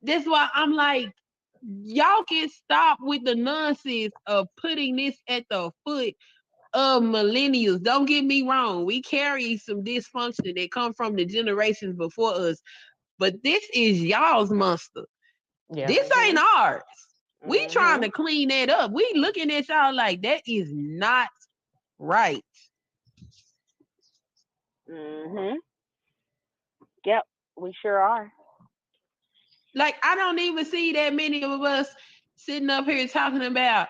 That's why I'm like, y'all can stop with the nonsense of putting this at the foot of millennials. Don't get me wrong. We carry some dysfunction that come from the generations before us, but this is y'all's monster. Yeah. This ain't Mm-hmm. ours. We trying Mm-hmm. to clean that up. We looking at y'all like that is not right. Mm-hmm. Yep, we sure are. Like I don't even see that many of us sitting up here talking about,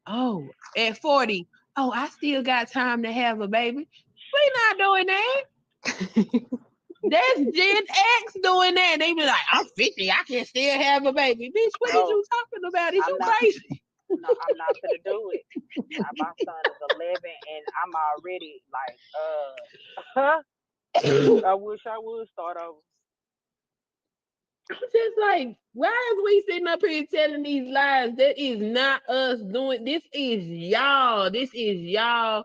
oh, at 40, oh, I still got time to have a baby. We not doing that. That's Gen X doing that. They be like, I'm 50, I can still have a baby. Bitch, what is Oh, you talking about? Is I'm you not. crazy? No, I'm not gonna do it. My son is 11, and I'm already like, I wish I would start over. I'm just like, why is we sitting up here telling these lies? That is not us doing. This is y'all. This is y'all,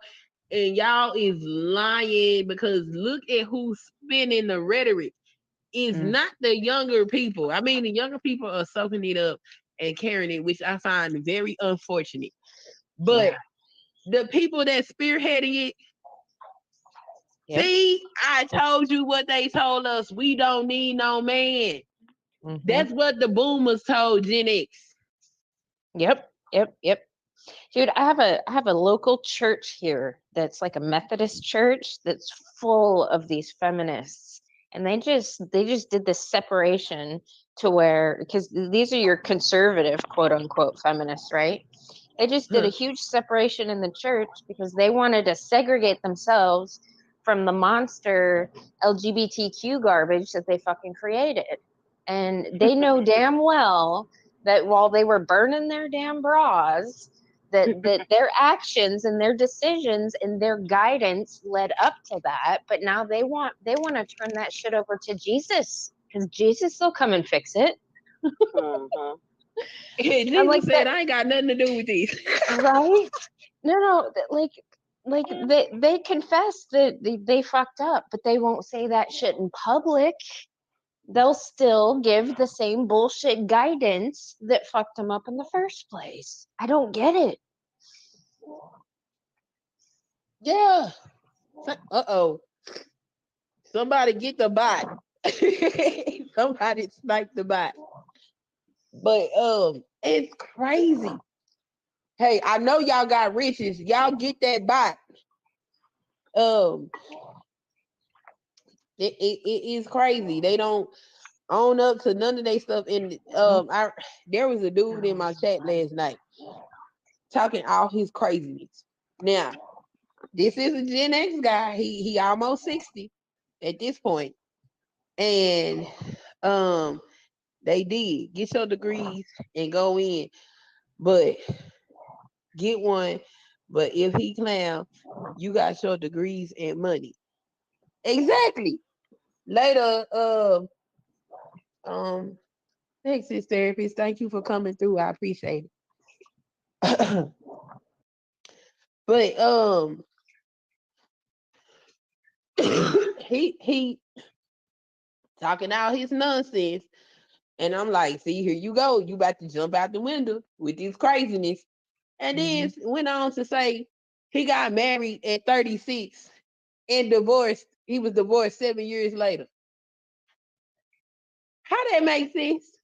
and y'all is lying because look at who's spinning the rhetoric. It's Mm. not the younger people. I mean, the younger people are soaking it up and carrying it, which I find very unfortunate. But Yeah. the people that spearheading it, Yep. see, I told you what they told us. We don't need no man. Hmm. That's what the boomers told Gen X. Yep. Yep. Yep. Dude, I have a local church here that's like a Methodist church that's full of these feminists. And they just did this separation to where, because these are your conservative quote unquote feminists, right? They just did a Huh. huge separation in the church because they wanted to segregate themselves from the monster LGBTQ garbage that they fucking created. And they know damn well that while they were burning their damn bras, that their actions and their decisions and their guidance led up to that, but now they want to turn that shit over to Jesus because Jesus will come and fix it. Mm-hmm. And I'm Jesus like said, that, I ain't got nothing to do with this. right? No, like they confess that they fucked up, but they won't say that shit in public. They'll still give the same bullshit guidance that fucked them up in the first place. I don't get it. Yeah. Uh-oh. Somebody get the bot. Somebody snipe the bot. But it's crazy. Hey, I know y'all got riches. Y'all get that bot. Um, it is crazy. They don't own up to none of their stuff. And I there was a dude in my chat last night talking all his craziness. Now, this is a Gen X guy. He almost 60 at this point. And um they did get your degrees and go in, but get one. But if he clown, you got your degrees and money. Exactly. Later, um, thanks, sis therapist. Thank you for coming through. I appreciate it. But he talking out his nonsense, and I'm like, see, here you go. You about to jump out the window with this craziness. And then Mhm. went on to say he got married at 36 and divorced. He was divorced 7 years later. How that make sense?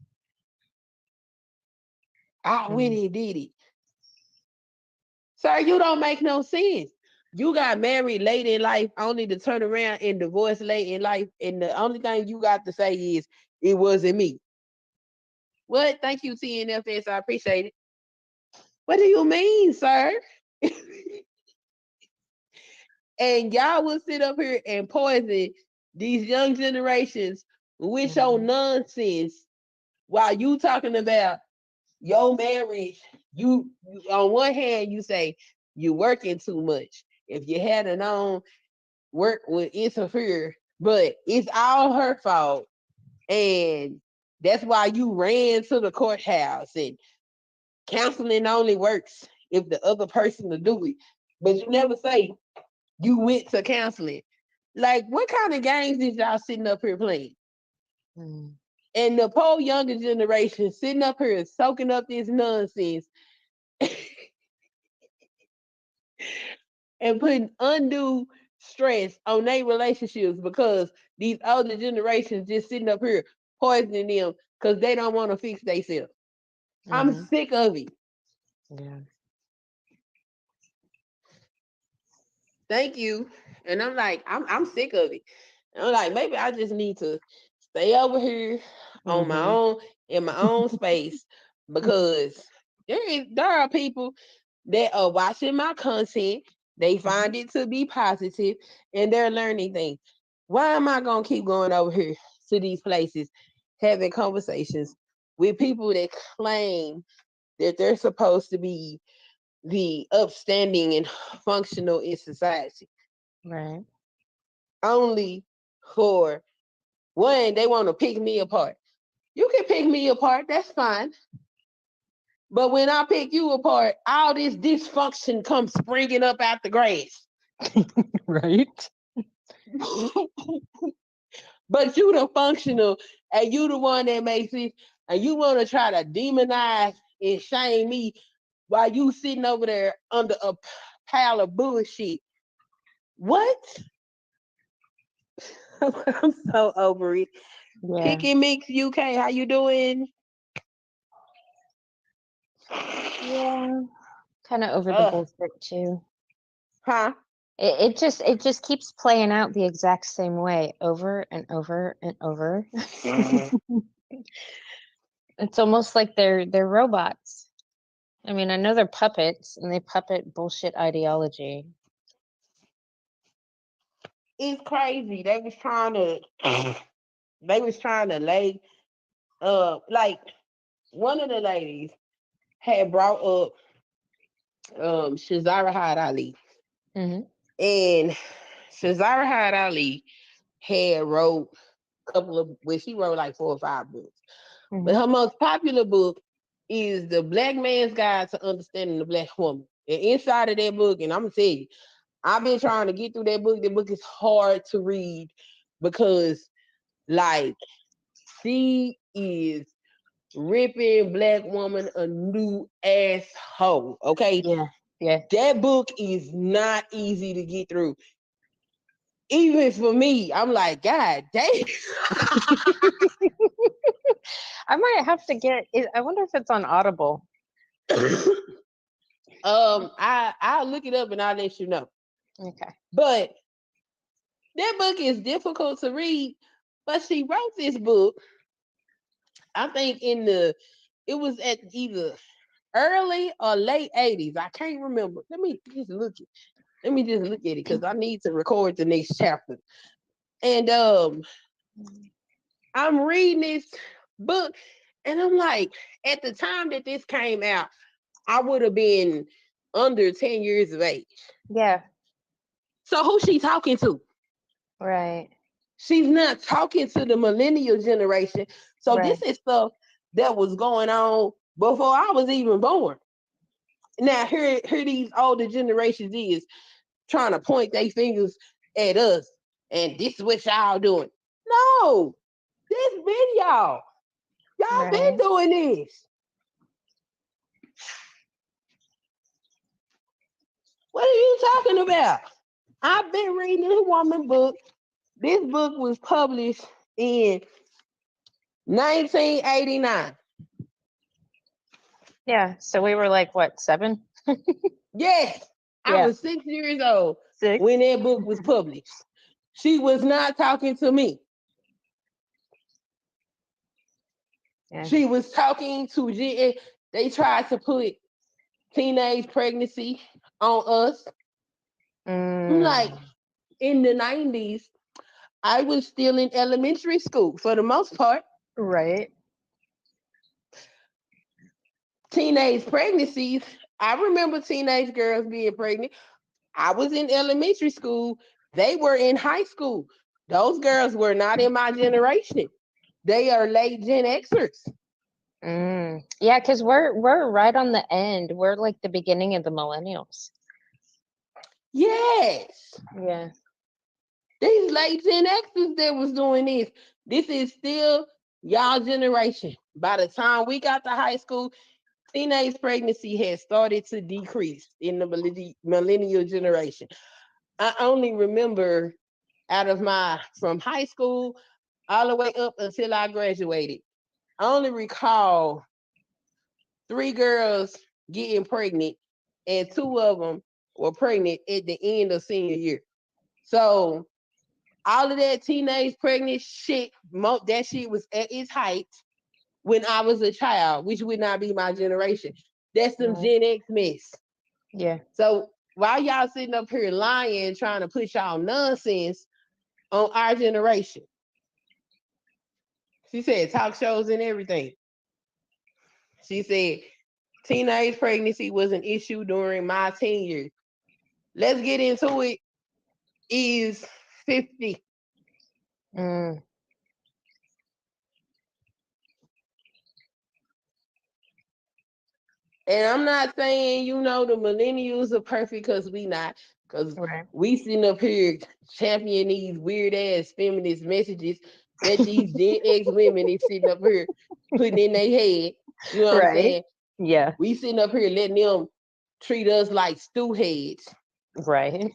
I went Mhm. and did it. Sir, you don't make no sense. You got married late in life only to turn around and divorce late in life. And the only thing you got to say is, it wasn't me. What? Thank you, TNFS. I appreciate it. What do you mean, sir? And y'all will sit up here and poison these young generations with your Mhm. nonsense while you talking about your marriage. You on one hand you say you working too much. If you hadn't known, work would interfere, but it's all her fault, and that's why you ran to the courthouse. And counseling only works if the other person to do it, but you never say you went to counseling. Like, what kind of games is y'all sitting up here playing? Mhm. And the poor younger generation sitting up here soaking up this nonsense and putting undue stress on their relationships because these older generations just sitting up here poisoning them because they don't want to fix themselves. I'm sick of it. Yeah. Thank you. And I'm like, I'm sick of it. And I'm like, maybe I just need to stay over here on my own in my own space because there are people that are watching my content. They find it to be positive and they're learning things. Why am I gonna keep going over here to these places having conversations with people that claim that they're supposed to be the upstanding and functional in society? Right. Only for one, they want to pick me apart. You can pick me apart, that's fine. But when I pick you apart, all this dysfunction comes springing up out the grass. Right. But you the functional, and you the one that makes it, and you want to try to demonize and shame me while you sitting over there under a pile of bullshit. What? I'm so over it. Yeah. Pick and Mix UK, how you doing? Yeah. Kind of over the bullshit too. Huh? It just keeps playing out the exact same way over and over and over. It's almost like they're robots. I mean, I know they're puppets and they puppet bullshit ideology. It's crazy. They was trying to lay like one of the ladies had brought up Shazara Had Ali. Mm-hmm. And Shazara Had Ali had wrote she wrote like 4 or 5 books. Mm-hmm. But her most popular book is The Black Man's Guide to Understanding the Black Woman. And inside of that book, and I'm gonna tell you, I've been trying to get through that book. The book is hard to read because like she is ripping Black woman a new asshole. Okay. Yeah. Yeah. That book is not easy to get through. Even for me, I'm like, God damn. I might have to get it. I wonder if it's on Audible. I'll look it up and I'll let you know. Okay. But that book is difficult to read. But she wrote this book, I think it was at either early or late 80s. I can't remember. Let me just look at it because I need to record the next chapter. And I'm reading this book and I'm like, at the time that this came out, I would have been under 10 years of age. Yeah. So who's she talking to? Right. She's not talking to the millennial generation. So Right. this is stuff that was going on before I was even born. Now here these older generations is trying to point their fingers at us and this is what y'all doing. No, this been y'all. Y'all been Right. doing this. What are you talking about? I've been reading this woman book. This book was published in 1989. Yeah. So we were like, what, 7? Yes, I Yeah. was 6 years old 6. when that book was published. She was not talking to me. Yeah. She was talking to they tried to put teenage pregnancy on us. I'm like, in the 90s, I was still in elementary school for the most part. Right. Teenage pregnancies, I remember teenage girls being pregnant. I was in elementary school. They were in high school. Those girls were not in my generation. They are late Gen Xers. Yeah, because we're right on the end. We're like the beginning of the millennials. Yes. Yeah. These late Gen Xers that was doing this. This is still Y'all generation, by the time we got to high school, teenage pregnancy had started to decrease in the millennial generation. I only remember out of my from high school all the way up until I graduated. I only recall 3 girls getting pregnant, and 2 of them were pregnant at the end of senior year. So all of that teenage pregnant shit, that shit was at its height when I was a child, which would not be my generation. That's some Gen X mess. Yeah. So while y'all sitting up here lying, trying to push y'all nonsense on our generation, she said talk shows and everything. She said teenage pregnancy was an issue during my teen years. Let's get into it. Is 50. Mm. And I'm not saying, the millennials are perfect because we not. Because Right. we sitting up here championing these weird ass feminist messages that these Gen X women is sitting up here putting in their head. You know what I'm Right. saying? Yeah. We sitting up here letting them treat us like stew heads. Right.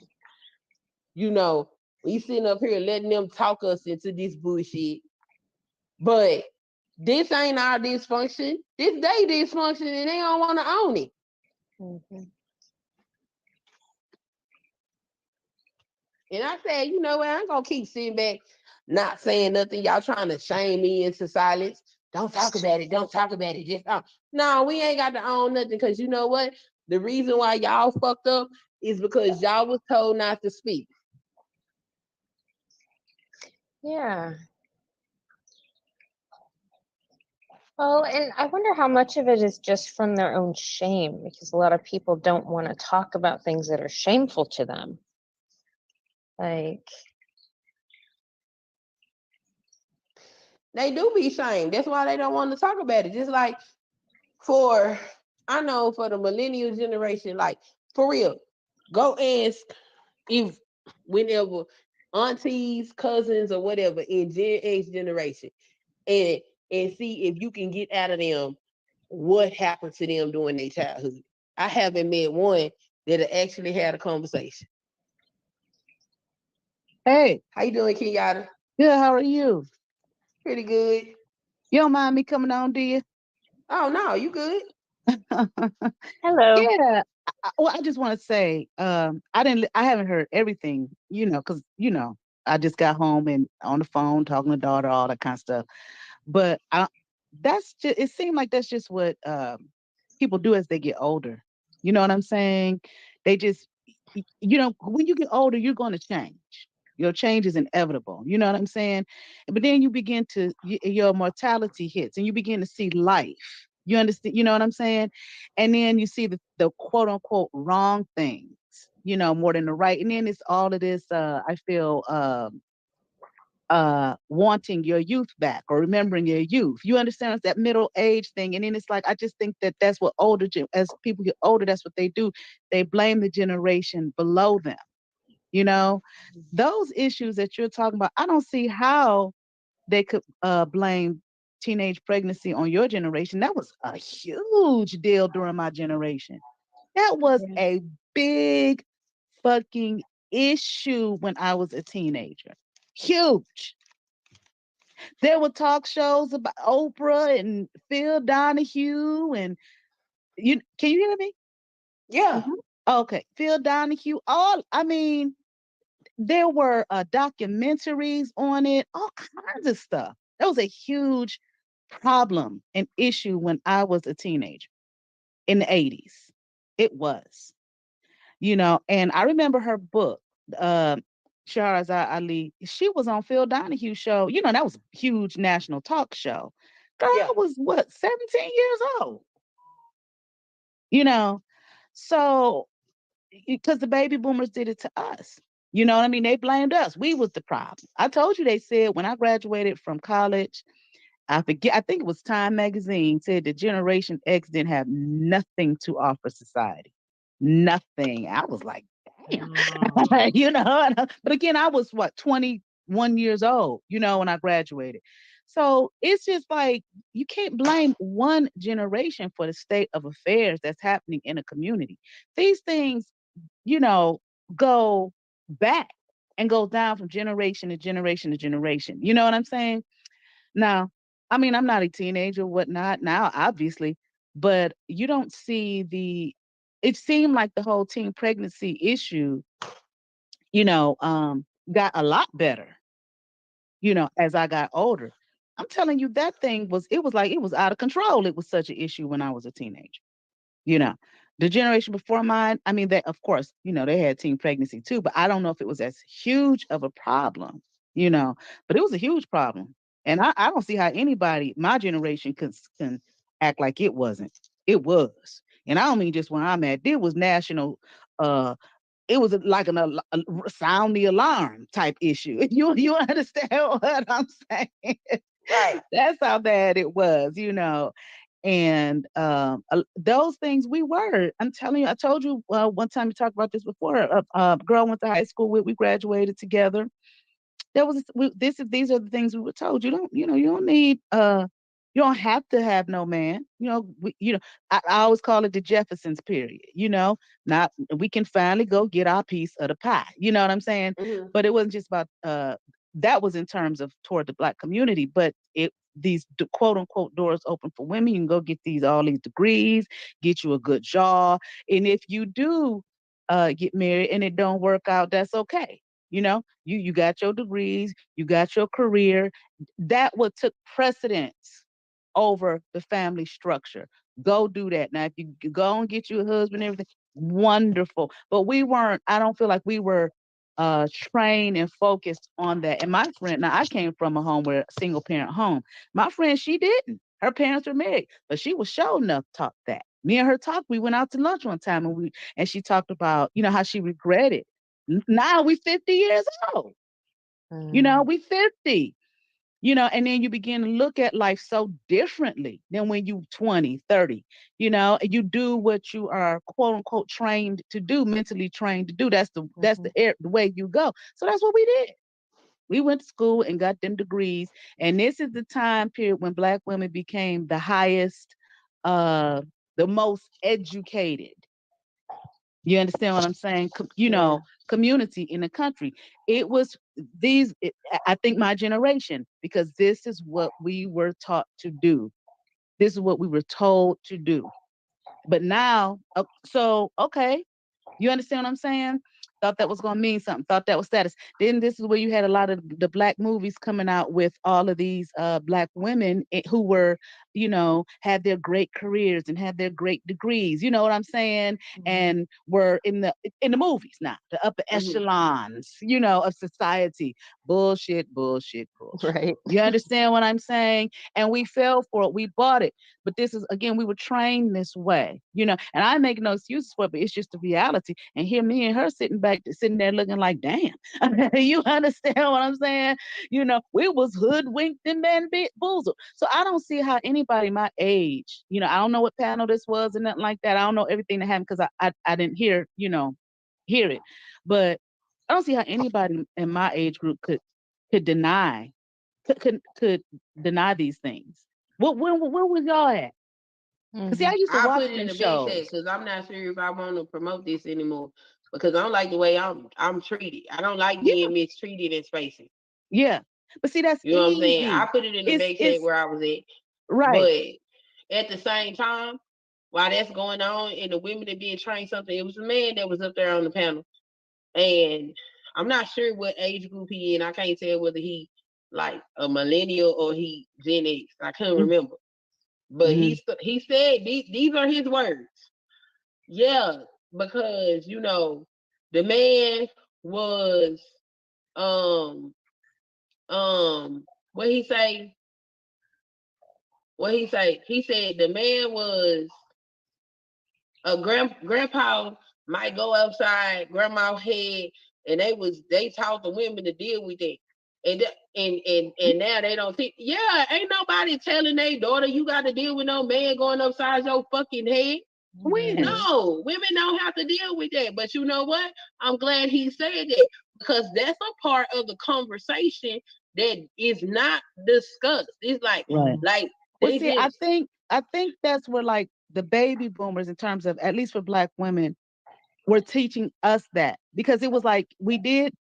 We sitting up here letting them talk us into this bullshit. But this ain't our dysfunction. This they dysfunction and they don't want to own it. Mm-hmm. And I said, you know what? I ain't gonna keep sitting back, not saying nothing. Y'all trying to shame me into silence. Don't talk about it. Don't talk about it. Just no, we ain't got to own nothing because you know what? The reason why y'all fucked up is because y'all was told not to speak. Yeah. Well, and I wonder how much of it is just from their own shame, because a lot of people don't want to talk about things that are shameful to them. Like, They do be shamed. That's why they don't want to talk about it. Just like I know for the millennial generation, like for real, go ask if whenever aunties, cousins, or whatever in Gen X generation, and see if you can get out of them what happened to them during their childhood. I haven't met one that actually had a conversation. Hey, How you doing, Kenyatta? good. How are you? Pretty good. You don't mind me coming on, do you? Oh no, you good? hello. Yeah. Well, I just want to say, I haven't heard everything, because I just got home and on the phone talking to daughter, all that kind of stuff. But that's just. It seemed like that's just what people do as they get older. You know what I'm saying? They just, when you get older, you're going to change. Your change is inevitable. You know what I'm saying? But then you begin to your mortality hits, and you begin to see life. You understand? You know what I'm saying? And then you see the quote unquote wrong things. More than the right. And then it's all of this. I feel. Wanting your youth back or remembering your youth. You understand? It's that middle age thing. And then it's like, I just think that that's what as people get older, that's what they do. They blame the generation below them. Those issues that you're talking about, I don't see how they could blame teenage pregnancy on your generation. That was a huge deal during my generation. That was Yeah. a big fucking issue when I was a teenager. Huge. There were talk shows about Oprah and Phil Donahue and you. Can you hear me? Yeah. Mhm. Okay, Phil Donahue. There were documentaries on it, all kinds of stuff. That was a huge problem and issue when I was a teenager in the 80s. It was, and I remember her book, uh, Shahrazad Ali. She was on Phil Donahue show. That was a huge national talk show. Girl, Yeah. I was what, 17 years old, you know? So, because the baby boomers did it to us. You know what I mean? They blamed us. We was the problem. I told you, they said when I graduated from college, I forget, I think it was Time Magazine said that Generation X didn't have nothing to offer society. Nothing. I was like, damn. Mm. But again, I was what, 21 years old, when I graduated. So it's just like you can't blame one generation for the state of affairs that's happening in a community. These things, you know, go back and go down from generation to generation to generation. You know what I'm saying? Now, I mean, I'm not a teenager, whatnot now, obviously, but you don't see it seemed like the whole teen pregnancy issue, you know, got a lot better, as I got older. I'm telling you, that thing it was like it was out of control. It was such an issue when I was a teenager. You know, the generation before mine, I mean, they, of course, they had teen pregnancy too, but I don't know if it was as huge of a problem, but it was a huge problem. And I don't see how anybody, my generation, can act like it wasn't. It was. And I don't mean just where I'm at. It was national. It was like sound the alarm type issue. You understand what I'm saying? Right. That's how bad it was. And those things I'm telling you, I told you one time, you talked about this before. A girl went to high school with, we graduated together. These are the things we were told. You don't need you don't have to have no man. I always call it the Jeffersons period. Not we can finally go get our piece of the pie. You know what I'm saying? Mm-hmm. But it wasn't just about that was in terms of toward the Black community, but these quote unquote doors open for women. You can go get all these degrees, get you a good job, and if you do get married and it don't work out, that's okay. You got your degrees, you got your career. That what took precedence over the family structure. Go do that. Now, if you go and get you a husband and everything, wonderful. But I don't feel like we were trained and focused on that. And my friend, now I came from a home where single parent home. My friend, she didn't. Her parents were married, but she was sure enough taught that. Me and her talked. We went out to lunch one time, and she talked about how she regretted. Now we 50 years old. We 50. And then you begin to look at life so differently than when you 20, 30, and you do what you are quote unquote trained to do, mentally trained to do. The way you go. So that's what we did. We went to school and got them degrees. And this is the time period when Black women became the highest, the most educated. You understand what I'm saying? Yeah. Community in the country. It was I think my generation, because this is what we were taught to do. This is what we were told to do. But now, okay, you understand what I'm saying? Thought that was going to mean something. Thought that was status. Then this is where you had a lot of the Black movies coming out with all of these Black women who were, had their great careers and had their great degrees. You know what I'm saying? And were in the movies now, the upper echelons, of society. Bullshit, bullshit, bullshit. Right. You understand what I'm saying? And we fell for it. We bought it. But this is, again, we were trained this way, and I make no excuses for it, but it's just the reality. And here, me and her sitting there looking like, damn, you understand what I'm saying? We was hoodwinked and bamboozled. So I don't see how anybody my age, I don't know what panel this was and nothing like that. I don't know everything that happened because I didn't hear it. But I don't see how anybody in my age group could deny could deny these things. Where was y'all at? Because see, I used to I watch put it in them the back chat shows. because I'm not sure if I want to promote this anymore because I don't like the way I'm treated. I don't like Yeah, being mistreated in spaces. yeah. But see, that's You know what I'm saying? I easy. put it in the back chat It's where I was at, right. but at the same time, while that's going on and the women are being trained something, it was a man that was up there on the panel, and I'm not sure what age group he in. I can't tell whether he like a millennial or he Gen X. I couldn't remember. But Mm-hmm. he said these are his words. Yeah, because the man was um um what he say he said the man was a grandpa might go outside grandma's head and they taught the women to deal with it. And now they don't think, yeah, ain't nobody telling their daughter you got to deal with no man going upside your fucking head. When? No, women don't have to deal with that. But you know what? I'm glad he said that because that's a part of the conversation that is not discussed. It's Right. like Well, they see, I just think that's where like the baby boomers, in terms of at least for Black women, were teaching us that, because it was like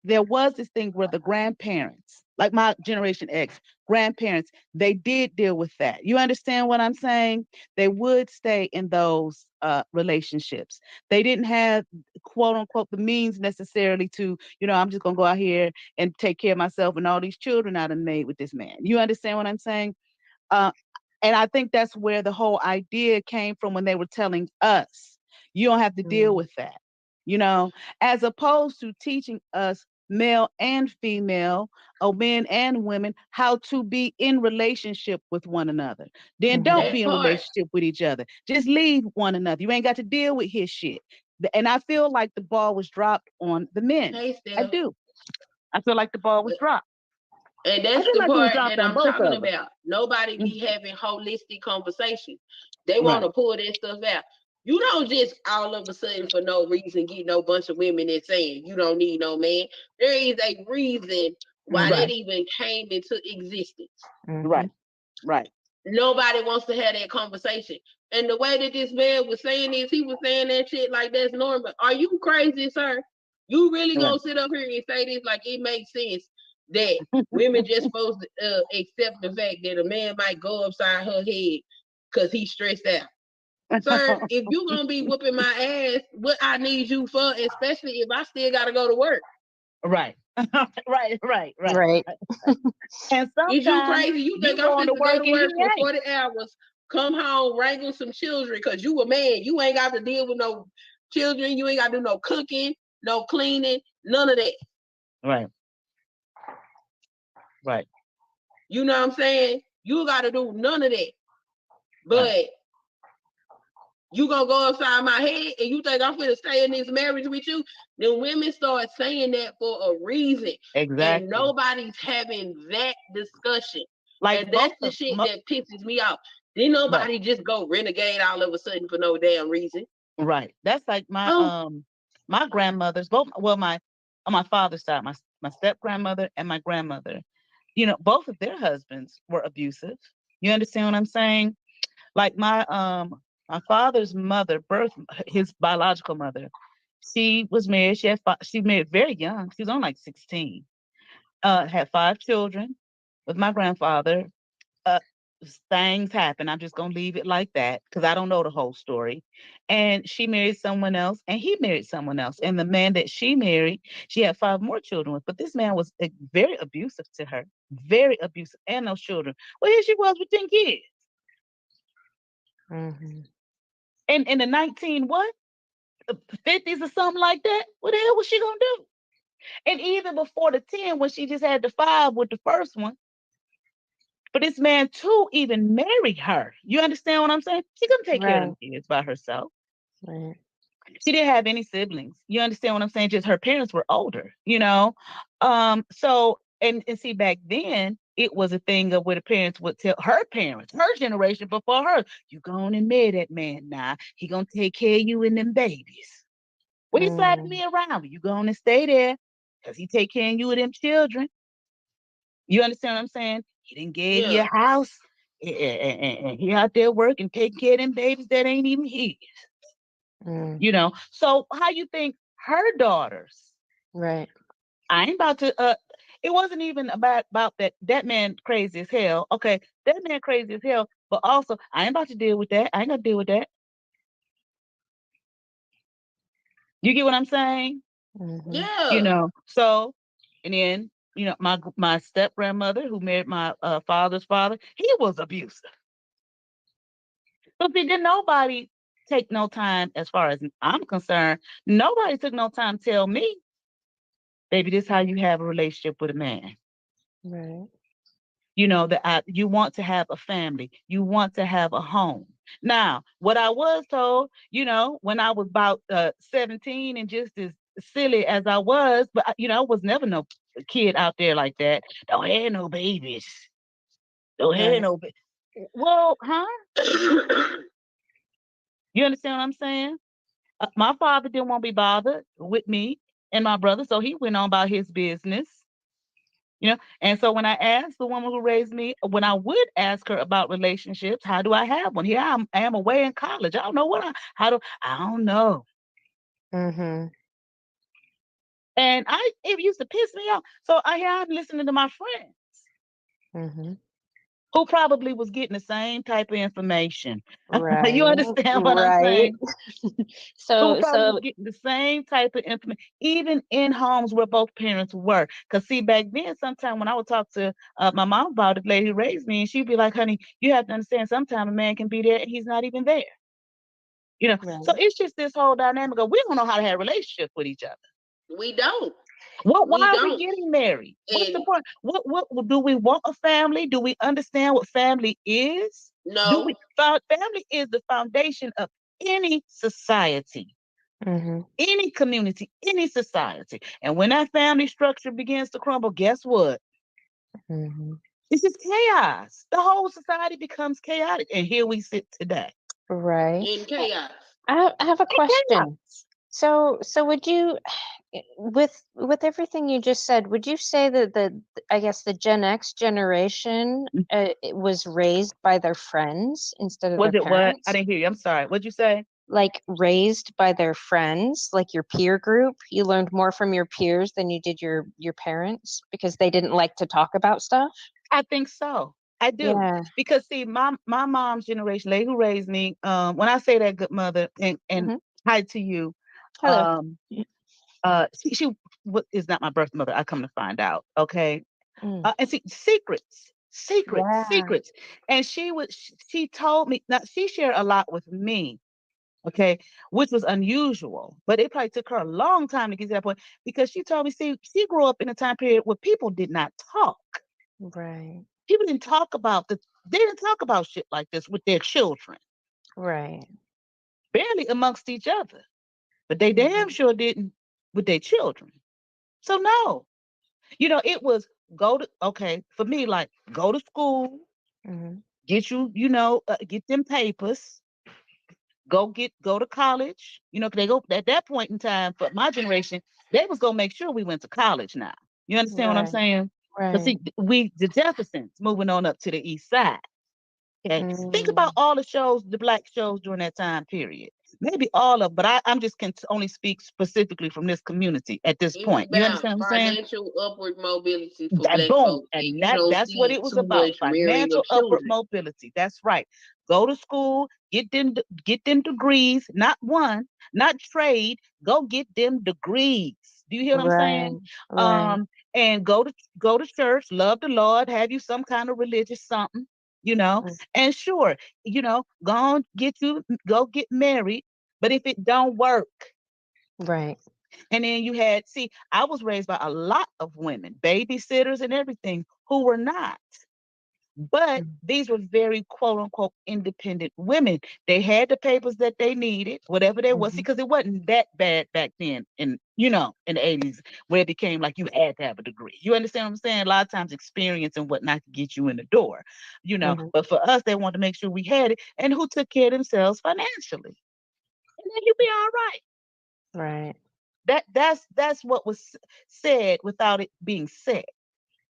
there was this thing where the grandparents, like my generation X grandparents, they did deal with that. You understand what I'm saying? They would stay in those relationships. They didn't have, quote unquote, the means necessarily to, I'm just gonna go out here and take care of myself and all these children I done made with this man. You understand what I'm saying? Uh, and I think that's where the whole idea came from, when they were telling us, you don't have to deal with that, as opposed to teaching us, male and female, or men and women, how to be in relationship with one another. Then don't that be in part. relationship with each other. Just leave one another. You ain't got to deal with his shit. And I feel like the ball was dropped on the men. Hey, I Steph. do. I feel like the ball was dropped. And I that's feel the like it was part dropped that on I'm both talking of them. about. Nobody Mhm. be having holistic conversations. They want Right. to pull that stuff out. You don't just all of a sudden for no reason get no bunch of women that saying you don't need no man. There is a reason why that Right. even came into existence. Right. Right. Nobody wants to have that conversation. And the way that this man was saying this, he was saying that shit like that's normal. Are you crazy, sir? You really Right. gonna sit up here and say this like it makes sense that women just supposed to accept the fact that a man might go upside her head because he's stressed out? Sir, if you gonna be whooping my ass, what I need you for, especially if I still gotta go to work. Right. Right. Right. Right. Right. And Is you sometimes crazy? You you think I'm going fit to to go work to and work he for ain't. 40 hours, come home, wrangle some children, because you a man. You ain't got to deal with no children. You ain't got to do no cooking, no cleaning, none of that. Right. Right. You know what I'm saying? You got to do none of that. But Right. you gonna go upside my head and you think I'm gonna stay in this marriage with you? Then women start saying that for a reason. And Exactly. nobody's having that discussion. Like And that's both the of shit that pisses me off. Then right. nobody just go renegade all of a sudden for no damn reason. Right. That's like Oh, my grandmothers, both, well, my on my father's side, my step grandmother and my grandmother, both of their husbands were abusive. You understand what I'm saying? Like my father's mother, his biological mother, she was married. She married very young. She was only like 16. Had 5 children with my grandfather. uh Things happen. I'm just gonna leave it like that because I don't know the whole story. And she married someone else, and he married someone else. And the man that she married, she had 5 more children with. But this man was very abusive to her, very abusive, and those children. Well, here she was with 10 kids, Mm-hmm. and in the 19 what 50s or something like that. What the hell was she gonna do? And even before the 10, when she just had the 5 with the first one, for this man to even marry her. You understand what I'm saying? She couldn't take care of Right. them kids by herself. Right. She didn't have any siblings. You understand what I'm saying? Just her parents were older. So and see, back then it was a thing of where the parents would tell her parents, her generation before her, you go on and marry that man now. He gonna take care of you and them babies. What you slapping Mm-hmm. me around? You go on and stay there because he take care of you and them children. You understand what I'm saying? He didn't give you a yeah. house, and he out there working, taking care of them babies that ain't even his. Mm. So how you think her daughters? Right. I ain't about to. It wasn't even about that man crazy as hell. Okay, that man crazy as hell. But also, I ain't about to deal with that. I ain't gonna deal with that. You get what I'm saying? Mm-hmm. Yeah. So, and then my step grandmother who married my father's father, he was abusive. So see, did nobody take no time, as far as I'm concerned, nobody took no time to tell me, baby, this is how you have a relationship with a man. Right. That you want to have a family, you want to have a home. Now, what I was told, when I was about 17 and just as silly as I was, but I was never no kid out there like that. Don't have no babies. Don't have Right. no. Well, huh? You understand what I'm saying? My father didn't want to be bothered with me and my brother, so he went on about his business. And so when I asked the woman who raised me, when I would ask her about relationships, how do I have one? Here I am away in college. I don't know I don't know. Mm-hmm. And it used to piss me off. So I'm listening to my friends Mm-hmm. who probably was getting the same type of information. Right. You understand what I'm Right. saying? Who So probably was getting the same type of information, even in homes where both parents were. Because see, back then, sometime when I would talk to my mom about it, the lady who raised me, and she'd be like, honey, you have to understand, sometimes a man can be there and he's not even there. So right. it's just this whole dynamic of we don't know how to have relationships with each other. We don't. Why We are we don't. getting married? What's the And point? What do we want a family? Do we understand what family is? no, Family is the foundation of any society, Mm-hmm. any community, any society. And when that family structure begins to crumble, guess what? Mm-hmm. It's just chaos. The whole society becomes chaotic. And here we sit today. Right. in chaos. I have a In chaos. question. So would you, with everything you just said, would you say that I guess the Gen X generation it was raised by their friends instead of Was their it what? I parents? didn't hear you. I'm sorry. What'd you say? Like raised by their friends, like your peer group? You learned more from your peers than you did your parents because they didn't like to talk about stuff? I think so. I do. Yeah. Because see, my mom's generation, lady who raised me, when I say that good mother and Mm-hmm. hi to you, Hello. um, she is not my birth mother, I come to find out. Okay. Mm. And see, secrets, secrets, Yeah. secrets. And she told me, now she shared a lot with me, okay, which was unusual, but it probably took her a long time to get to that point because she told me, see, she grew up in a time period where people did not talk. Right. People didn't talk about they didn't talk about shit like this with their children, Right. barely amongst each other, but they damn Mm-hmm. sure didn't with their children. So no, it was okay, for me, like go to school, Mm-hmm. get get them papers, go to college, 'cause they go at that point in time for my generation, they was gonna make sure we went to college now. You understand what I'm Right. saying? But Right. see, the Jeffersons moving on up to the east side. Okay. Think about Mm. all the black shows during that time period. Maybe all of, but I'm just can only speak specifically from this community at this It was point. You about understand what I'm saying? financial upward mobility for That black boom, folks, and and you don't that's what see it was too about. much marrying of Financial upward children. mobility. That's right. Go to school, get them degrees, not one, not trade. Go get them degrees. Do you hear what I'm Right. saying? Right. And go to church, love the Lord, have you some kind of religious something, you know, Mm. and sure, go get married. But if it don't work, Right. and then I was raised by a lot of women, babysitters and everything, who were not. But Mm. these were very quote unquote independent women. They had the papers that they needed, whatever they was, Mhm. because it wasn't that bad back then in the 80s, where it became like you had to have a degree. You understand what I'm saying? A lot of times experience and whatnot to get you in the door. Mhm. But for us, they wanted to make sure we had it and who took care of themselves financially. And then you'll be all right. Right. That's what was said without it being said.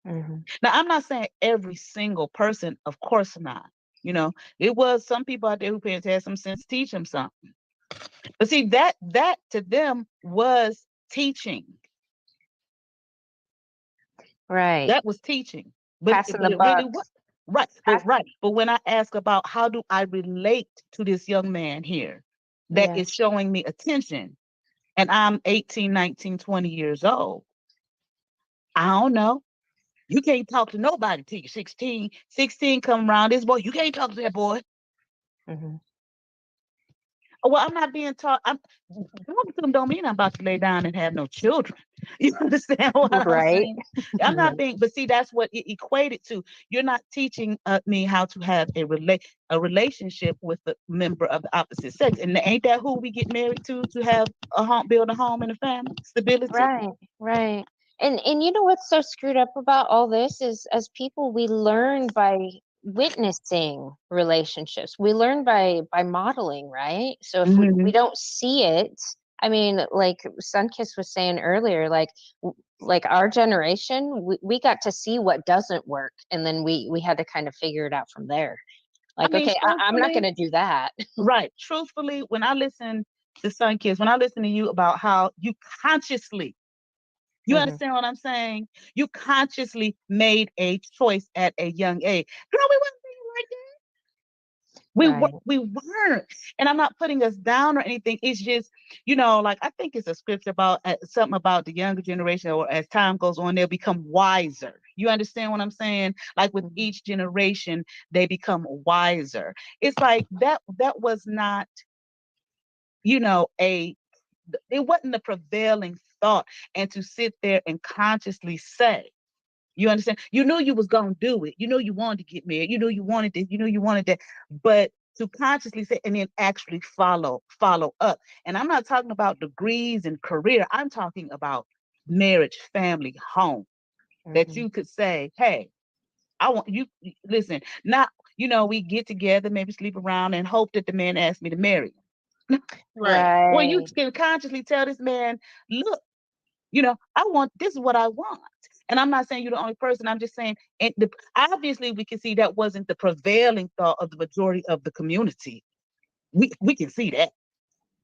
Mhm. Now, I'm not saying every single person, of course not. It was some people out there who parents had some sense to teach them something. But see, that to them was teaching. Right. That was teaching. But Passing but the it really buck. was right. But Pass. right. But when I ask about how do I relate to this young man here that Yeah. is showing me attention, and I'm 18, 19, 20 years old, I don't know. You can't talk to nobody till you're 16. 16 come around this boy. You can't talk to that boy. Mhm. Well, I'm not being taught. Going to them don't mean I'm about to lay down and have no children. You understand what I'm Right. saying? I'm not being, but see, that's what it equated to. You're not teaching me how to have a relationship with a member of the opposite sex, and ain't that who we get married to have a home, build a home and a family, stability? Right. Right. And you know what's so screwed up about all this is as people we learn by witnessing relationships. We learn by modeling, right? So if we Mm-hmm. don't see it, I mean, like Sunkiss was saying earlier, like like our generation, we got to see what doesn't work, and then we had to kind of figure it out from there. I Like, mean, okay, I'm not truthfully, going to do that. right. Truthfully, when I listen to Sun Kids, when I listen to you about how you consciously, you Mhm. understand what I'm saying? You consciously made a choice at a young age. Girl, we weren't thinking like that. Right. We weren't, and I'm not putting us down or anything. It's just, like I think it's a scripture about something about the younger generation, or as time goes on, they'll become wiser. You understand what I'm saying? Like with Mhm. each generation, they become wiser. It's like that was not, a it wasn't the prevailing thought, and to sit there and consciously say. You understand? You knew you was gonna do it. You know you wanted to get married. You know you wanted this. You know you wanted that. But to consciously say and then actually follow up. And I'm not talking about degrees and career. I'm talking about marriage, family, home. That Mhm. you could say, hey, I want you. Listen, not we get together, maybe sleep around, and hope that the man asks me to marry him. Right. Well, you Right. can consciously tell this man, look. I want this is what I want. And I'm not saying you're the only person. I'm just saying, obviously, we can see that wasn't the prevailing thought of the majority of the community. We can see that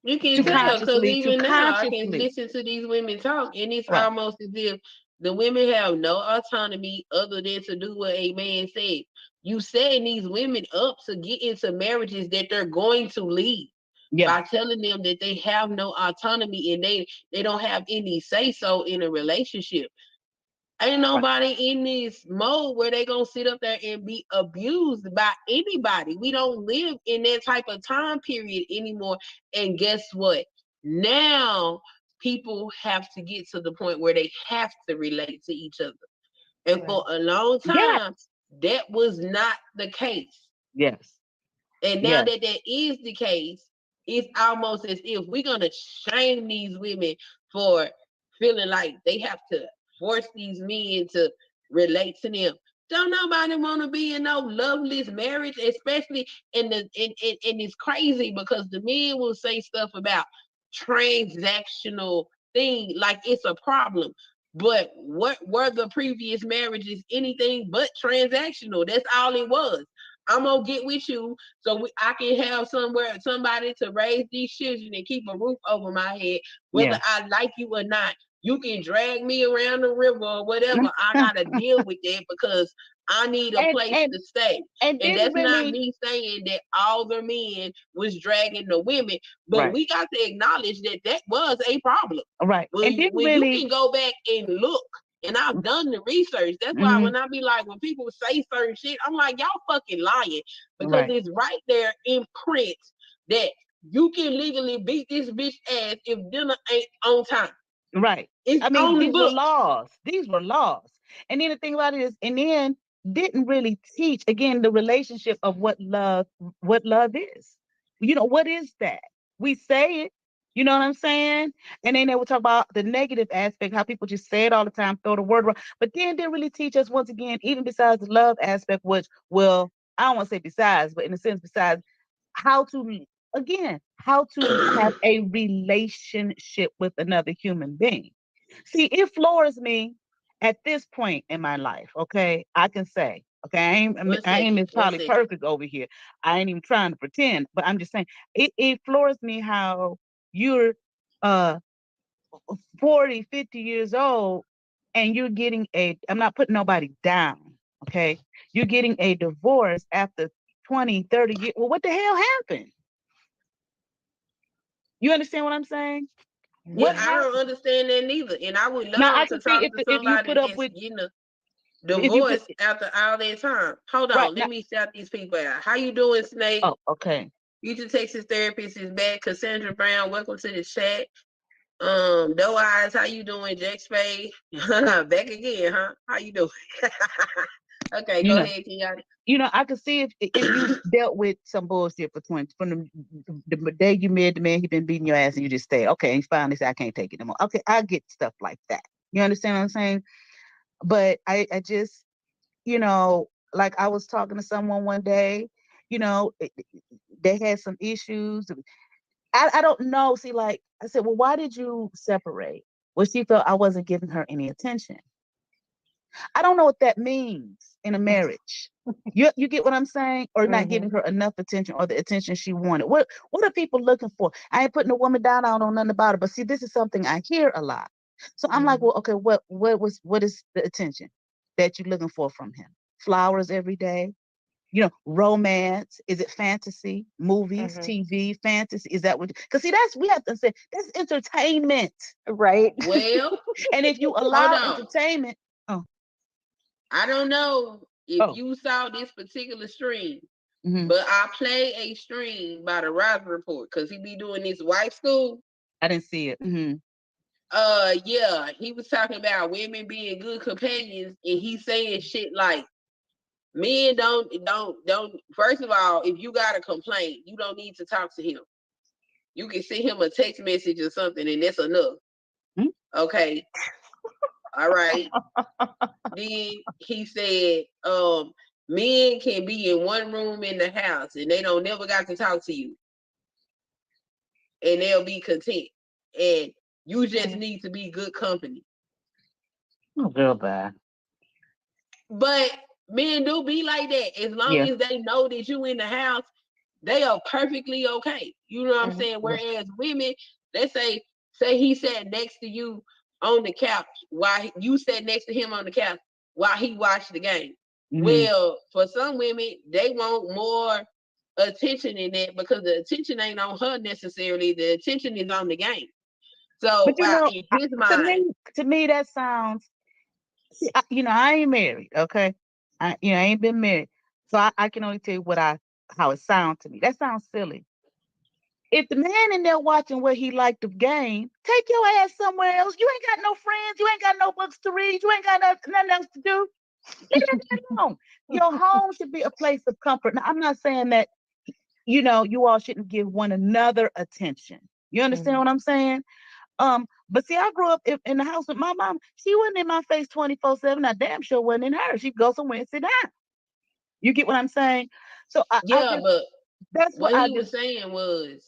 You can to tell because consciously, even now I can listen to these women talk, and it's right, almost as if the women have no autonomy other than to do what a man said. You setting these women up to get into marriages that they're going to leave yeah, by telling them that they have no autonomy and they don't have any say so in a relationship. Ain't right, nobody in this mode where they gonna sit up there and be abused by anybody. We don't live in that type of time period anymore. And guess what? Now people have to get to the point where they have to relate to each other. And Right. for a long yes, time, that was not the case. yes, And now yes, that that is the case, it's almost as if we're gonna shame these women for feeling like they have to force these men to relate to them. Don't nobody want to be in no loveless marriage, especially and it's crazy because the men will say stuff about transactional thing like it's a problem. But what were the previous marriages anything but transactional? That's all it was. I'm gonna get with you so I can have somebody to raise these children and keep a roof over my head, whether yeah. I like you or not. You can drag me around the river or whatever. I gotta deal with that because I need a and place and to stay. and And didn't that's not really me saying that all the men was dragging the women, but right, we got to acknowledge that that was a problem. right, and didn't When you really can go back and look, and I've done the research. That's why mhm, when I be like, when people say certain shit, I'm like, y'all fucking lying because right, it's right there in print that you can legally beat this bitch ass if dinner ain't on time. right. It's I mean, on the these were books. laws. These were laws. And then the thing about it is, and then didn't really teach again the relationship of what love is. What is that? We say it, you know what I'm saying? And then they would talk about the negative aspect, how people just say it all the time, throw the word around. But then didn't really teach us once again, even besides the love aspect, which, well, I don't want to say besides, but in a sense, besides how to how to have a relationship with another human being. See, it floors me at this point in my life. Okay, I can say, okay, One I ain't second, Miss one Polly second. Perfect over here. I ain't even trying to pretend, but I'm just saying it floors me how you're uh 40, 50 years old and you're getting I'm not putting nobody down, okay? You're getting a divorce after 20, 30 years. Well, what the hell happened? You understand what I'm saying? Yeah, What Mhm. I don't happened? understand that neither. And I would Now I love to can see talk if to if you somebody put up that's with getting a if you put divorce after all that time. Hold right on, now. let me shout these people out. How you doing, Snake? Oh, okay. Future Texas Therapist is back. Cassandra Brown, welcome to the chat. Doe Eyes, how you doing? Jack Spade, back again, huh? How you doing? Okay, You go know, ahead, Kenyatta. I can see if you dealt with some bullshit for 20 from the day you met the man, he been beating your ass and you just stay. Okay, and he finally said, I can't take it no more. Okay, I get stuff like that. You understand what I'm saying? But I just, like I was talking to someone one day, they had some issues. I don't know. See, like I said, well, why did you separate? Well, she felt I wasn't giving her any attention. I don't know what that means in a marriage. You get what I'm saying? Or not Mm-hmm. giving her enough attention or the attention she wanted. What are people looking for? I ain't putting a woman down. I don't know nothing about it. But see, this is something I hear a lot. So I'm like, well, okay, what is the attention that you're looking for from him? Flowers every day? Romance? Is it fantasy? Movies, Mm-hmm. TV, fantasy? Is that what? Because see, we have to say that's entertainment. Right. Well, And if you hold allow on. entertainment, oh, I don't know if oh, you saw this particular stream, mhm. but I play a stream by the Rise Report because he be doing this white school. I didn't see it. Yeah, he was talking about women being good companions, and he's saying shit like men don't. First of all, if you got a complaint, you don't need to talk to him. You can send him a text message or something, and that's enough. Mhm. Okay, all right. Then he said, men can be in one room in the house and they don't never got to talk to you, and they'll be content. And you just need to be good company. Oh, girl, bye. But men do be like that. As long Yeah. as they know that you in the house, they are perfectly okay. You know what I'm Mhm. saying? Whereas women, let's say he sat next to you on the couch while you sat next to him on the couch while he watched the game. Mhm. Well, for some women, they want more attention in that because the attention ain't on her necessarily. The attention is on the game. So, But in his to mind, me, that sounds. See, I ain't married. Okay, I ain't been married, so I can only tell you how it sounds to me. That sounds silly. If the man in there watching what he liked the game, take your ass somewhere else. You ain't got no friends. You ain't got no books to read. You ain't got nothing else to do. Leave that man alone. Your home should be a place of comfort. Now, I'm not saying that you all shouldn't give one another attention. You understand what I'm saying? But see, I grew up in the house with my mom. She wasn't in my face 24/7. I damn sure wasn't in her. She'd go somewhere and sit down. You get what I'm saying? So I yeah, just but that's what what I he was just saying was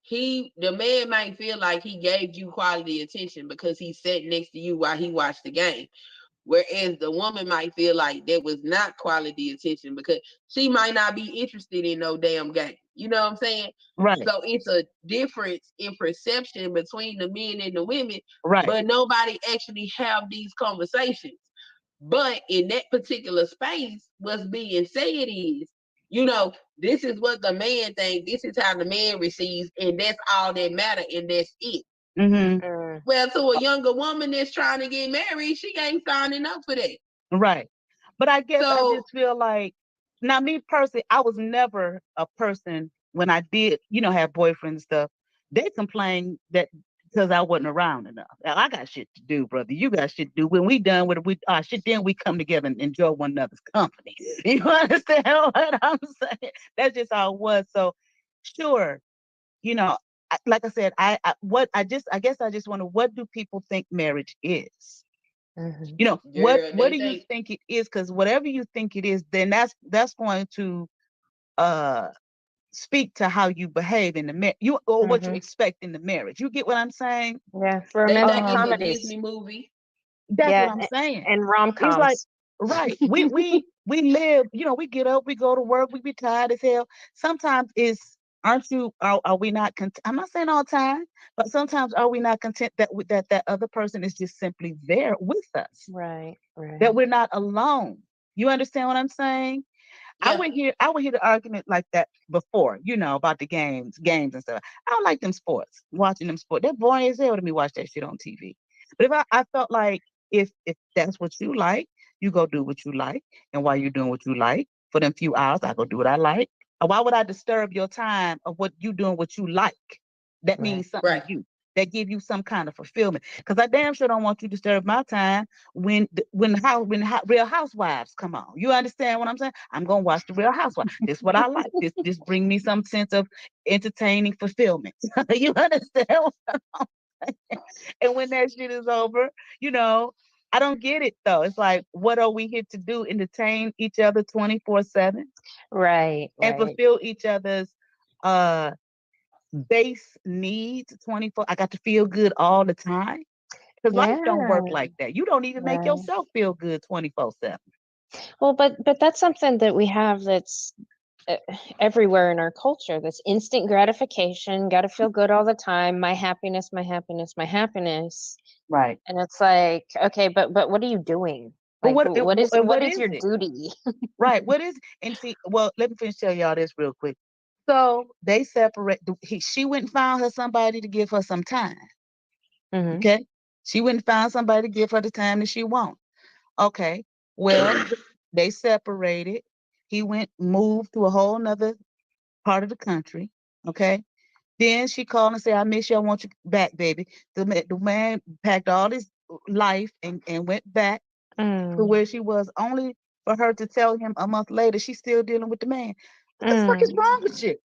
the man might feel like he gave you quality attention because he sat next to you while he watched the game. Whereas the woman might feel like that was not quality attention because she might not be interested in no damn game. You know what I'm saying? right, So it's a difference in perception between the men and the women, right. but nobody actually have these conversations. But in that particular space, what's being said is, this is what the man thinks, this is how the man receives, and that's all that matter, and that's it. Mm-hmm. Well, to a younger woman that's trying to get married, she ain't signing up for that. Right. But I guess I So just feel like, now me personally, I was never a person when I did, have boyfriends and stuff. They complained that because I wasn't around enough. Now, I got shit to do, brother. You got shit to do. When we done with it, shit, then we come together and enjoy one another's company. You understand what I'm saying? That's just how it was. So, sure, you know, like I said, I guess I just wonder, what do people think marriage is? Mhm. girl, What they do you think, think it is? Because whatever you think it is, then that's going to uh speak to how you behave in the marriage, or what you Mhm. expect in the marriage. You get what I'm saying? Yeah. they Romantic think it's a comedies. Disney movie. That's what Yeah, I'm saying. and rom It's like, coms. right. We live, we get up, we go to work, we be tired as hell. Sometimes are we not content? I'm not saying all the time, but sometimes are we not content that other person is just simply there with us, Right. that Right. we're not alone. You understand what I'm saying? Yeah, I would hear the argument like that before, about the games and stuff. I don't like them sports, watching them sports. They're boring as hell to me, watch that shit on TV. But if I felt like, if that's what you like, you go do what you like. And while you're doing what you like, for them few hours, I go do what I like. Why would I disturb your time of what you doing what you like? That Right. means something right. to you. That give you some kind of fulfillment. Because I damn sure don't want you to disturb my time when Real Housewives come on. You understand what I'm saying? I'm gonna watch the Real Housewives. This is what I like. This bring me some sense of entertaining fulfillment. You understand what I'm saying? And when that shit is over, you know, I don't get it though. It's like, what are we here to do? Entertain each other 24/7 Right. and Right. fulfill each other's uh base needs 24. I got to feel good all the time. Because life don't work Yeah. like that. You don't even make Right. yourself feel good 24/7. Well, but that's something that we have that's uh, everywhere in our culture. That's instant gratification. Got to feel good all the time. My happiness, my happiness, my happiness. Right. And it's like, okay, but what are you doing? But Like, what what is is your it? duty? Right. What is and see, well, let me finish tell y'all this real quick. So they separate she went and found her somebody to give her some time. Hmm. Okay. She went and found somebody to give her the time that she wants. Okay. Well, they separated. He went, moved to a whole nother part of the country. Okay. Then she called and said, I miss you. I want you back, baby. The man packed all his life and went back to Mm, where she was, only for her to tell him a month later she's still dealing with the man. What the fuck is wrong with mm. you?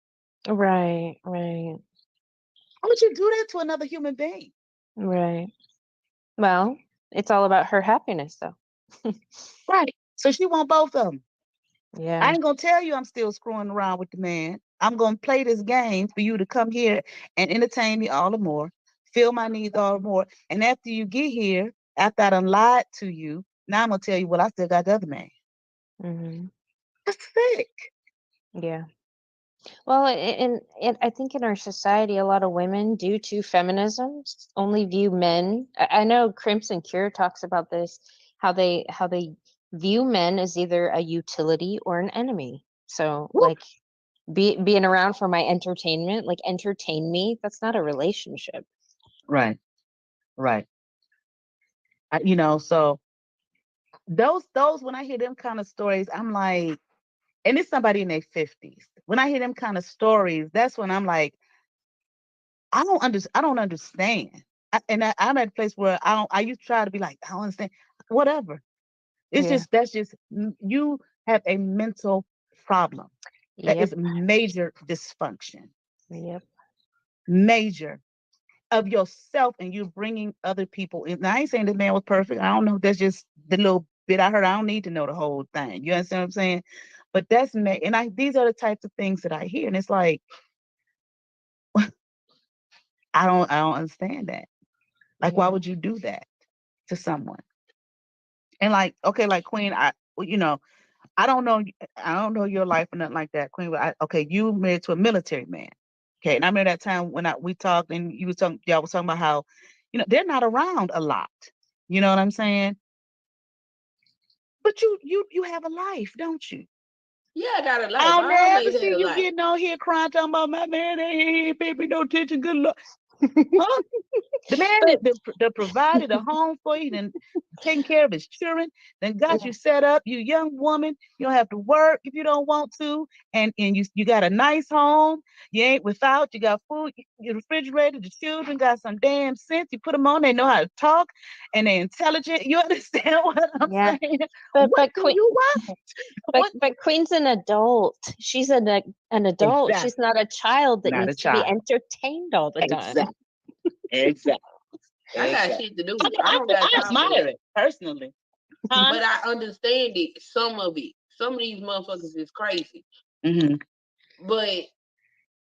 Right, right, Why would you do that to another human being? right. Well, it's all about her happiness, though. Right. So she want both of them. I Yeah. ain't gonna tell you I'm still screwing around with the man. I'm gonna play this game for you to come here and entertain me all the more, fill my needs all the more. And after you get here, after I done lied to you, now I'm gonna tell you, well, I still got the other man. Hmm. That's sick. Yeah. Well, and I think in our society, a lot of women, due to feminism, only view men. I know Crimson Cure talks about this, how they view men as either a utility or an enemy. So, Woo. like, being around for my entertainment, like entertain me, that's not a relationship. Right, right. So those when I hear them kind of stories, I'm like, and it's somebody in their 50s. When I hear them kind of stories, that's when I'm like, I don't understand. I'm at a place where I used to try to be like, I don't understand. Whatever. It's Yeah. just that's just you have a mental problem. That Yep. is major dysfunction. Yep. Major of yourself, and you bringing other people in. Now, I ain't saying this man was perfect. I don't know. That's just the little bit I heard. I don't need to know the whole thing. You understand what I'm saying? But and these are the types of things that I hear, and it's like I don't understand that. Like, why Yeah. would you do that to someone? And like, okay, like Queen, well, I don't know, I don't know your life or nothing like that, Queen. But okay, you married to a military man. Okay, and I remember that time when we talked, and y'all was talking about how, they're not around a lot. You know what I'm saying? But you have a life, don't you? Yeah, I got a life. I'll I never always see had a you life. getting on here crying, talking about my man ain't pay me no attention. Good luck, huh? The man But that provided a home for you, then taking care of his children, then got yeah, you set up. You young woman, you don't have to work if you don't want to, and you got a nice home. You ain't without. You got food, your refrigerator. The children got some damn sense. You put them on, they know how to talk, and they're intelligent. You understand what I'm yeah. saying? But What but do Queen, you want? What but Queen's an adult. She's an adult. She's exactly? not a child that Not a needs to be child. entertained all the time. Exactly. Exactly. I got Exactly. shit to do. I I, don't got I time for admire that. it personally. Huh? But I understand it. Some of it. Some of these motherfuckers is crazy. Mm-hmm. But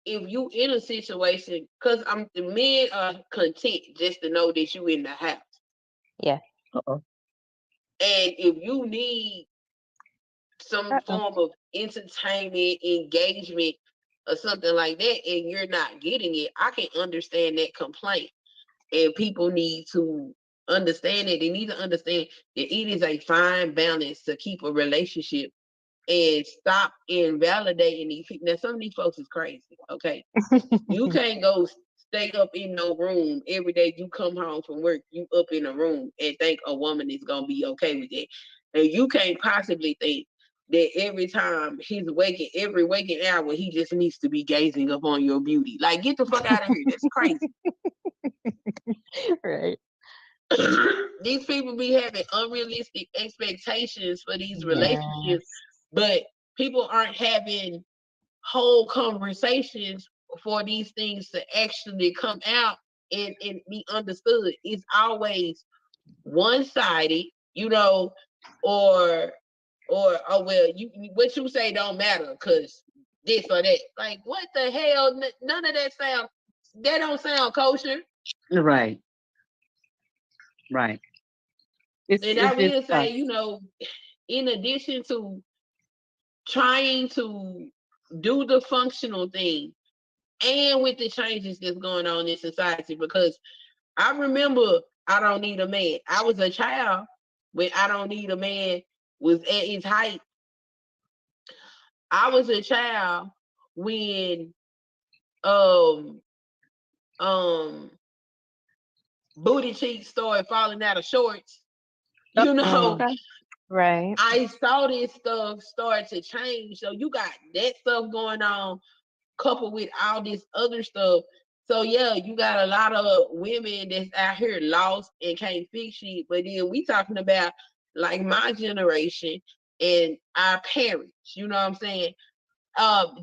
if you in a situation, cause the men are content just to know that you in the house. Yeah. Uh-oh. And if you need some Uh-oh. form of entertainment, engagement, or something like that, and you're not getting it, I can understand that complaint. And people need to understand it. They need to understand that it is a fine balance to keep a relationship and stop invalidating these people. Now, some of these folks is crazy, okay? You can't go stay up in no room every day. You come home from work, you up in a room and think a woman is gonna be okay with that. And you can't possibly think that every time he's waking, every waking hour, he just needs to be gazing upon your beauty. Like, get the fuck out of here. That's crazy. Right. These people be having unrealistic expectations for these relationships, Yes. but people aren't having whole conversations for these things to actually come out and be understood. It's always one-sided, or oh well, you what you say don't matter because this or that. Like, what the hell? None of that don't sound kosher. Right. Right. And I It's just will say, in addition to trying to do the functional thing and with the changes that's going on in society, because I remember I Don't Need a Man. I was a child when I Don't Need a Man was at its height. I was a child when um um booty cheeks started falling out of shorts. You know, Okay. Right. I saw this stuff start to change. So you got that stuff going on coupled with all this other stuff. So yeah, you got a lot of women that's out here lost and can't fix shit. But then we talking about like my generation and our parents. You know what I'm saying?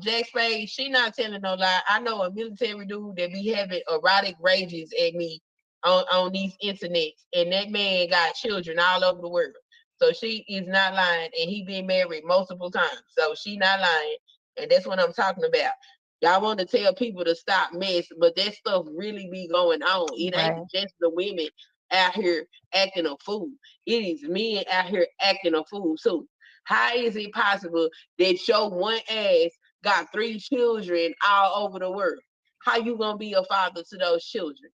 Jack Spade, she not telling no lie. I know a military dude that be having erotic rages at me on these internets, and that man got children all over the world. So she is not lying, and he been married multiple times. So she not lying, and that's what I'm talking about. Y'all want to tell people to stop mess, but that stuff really be going on. It Right. ain't just the women out here acting a fool. It is men out here acting a fool too. How is it possible that your one ass got 3 children all over the world? How you gonna be a father to those children?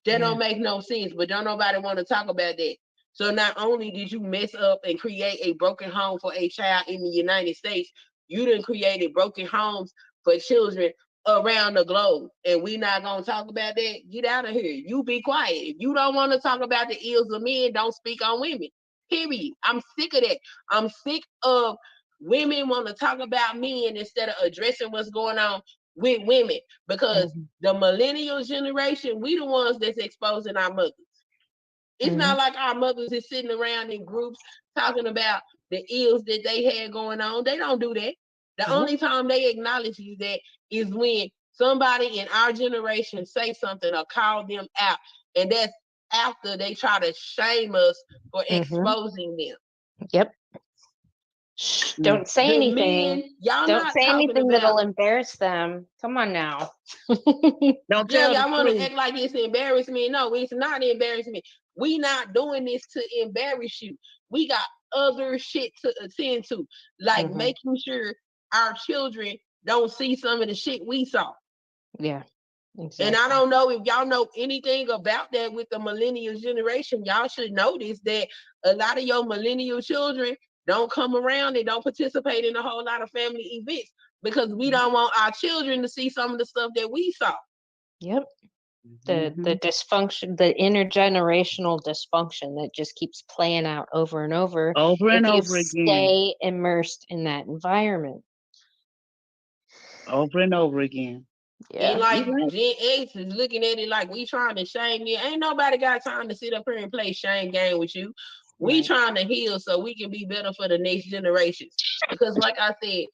That don't make no sense, but don't nobody want to talk about that. So not only did you mess up and create a broken home for a child in the United States, you done created broken homes for children around the globe. And we not gonna talk about that. Get out of here. You be quiet. If you don't want to talk about the ills of men, don't speak on women. Period. I'm sick of that. I'm sick of women want to talk about men instead of addressing what's going on with women, because the millennial generation, we the ones that's exposing our mothers. It's not like our mothers is sitting around in groups talking about the ills that they had going on. They don't do that. The only time they acknowledge that is when somebody in our generation say something or call them out, and that's after they try to shame us for exposing them. Yep. Shh, don't say The anything. men, y'all Don't not say talking anything that'll about. embarrass them. Come on now. Don't Yeah, tell the y'all want to truth. act like it's embarrassment. No, it's not embarrassment. We not doing this to embarrass you. We got other shit to attend to, like making sure our children don't see some of the shit we saw. Yeah, exactly. And I don't know if y'all know anything about that with the millennial generation. Y'all should notice that a lot of your millennial children don't come around and don't participate in a whole lot of family events because we don't want our children to see some of the stuff that we saw. Yep. The dysfunction, the intergenerational dysfunction that just keeps playing out over and over if you Over again. stay immersed in that environment. Over and over again. And Yeah. like Gen X is looking at it like we trying to shame you. Ain't nobody got time to sit up here and play shame game with you. We Right. trying to heal so we can be better for the next generations. Because like I said,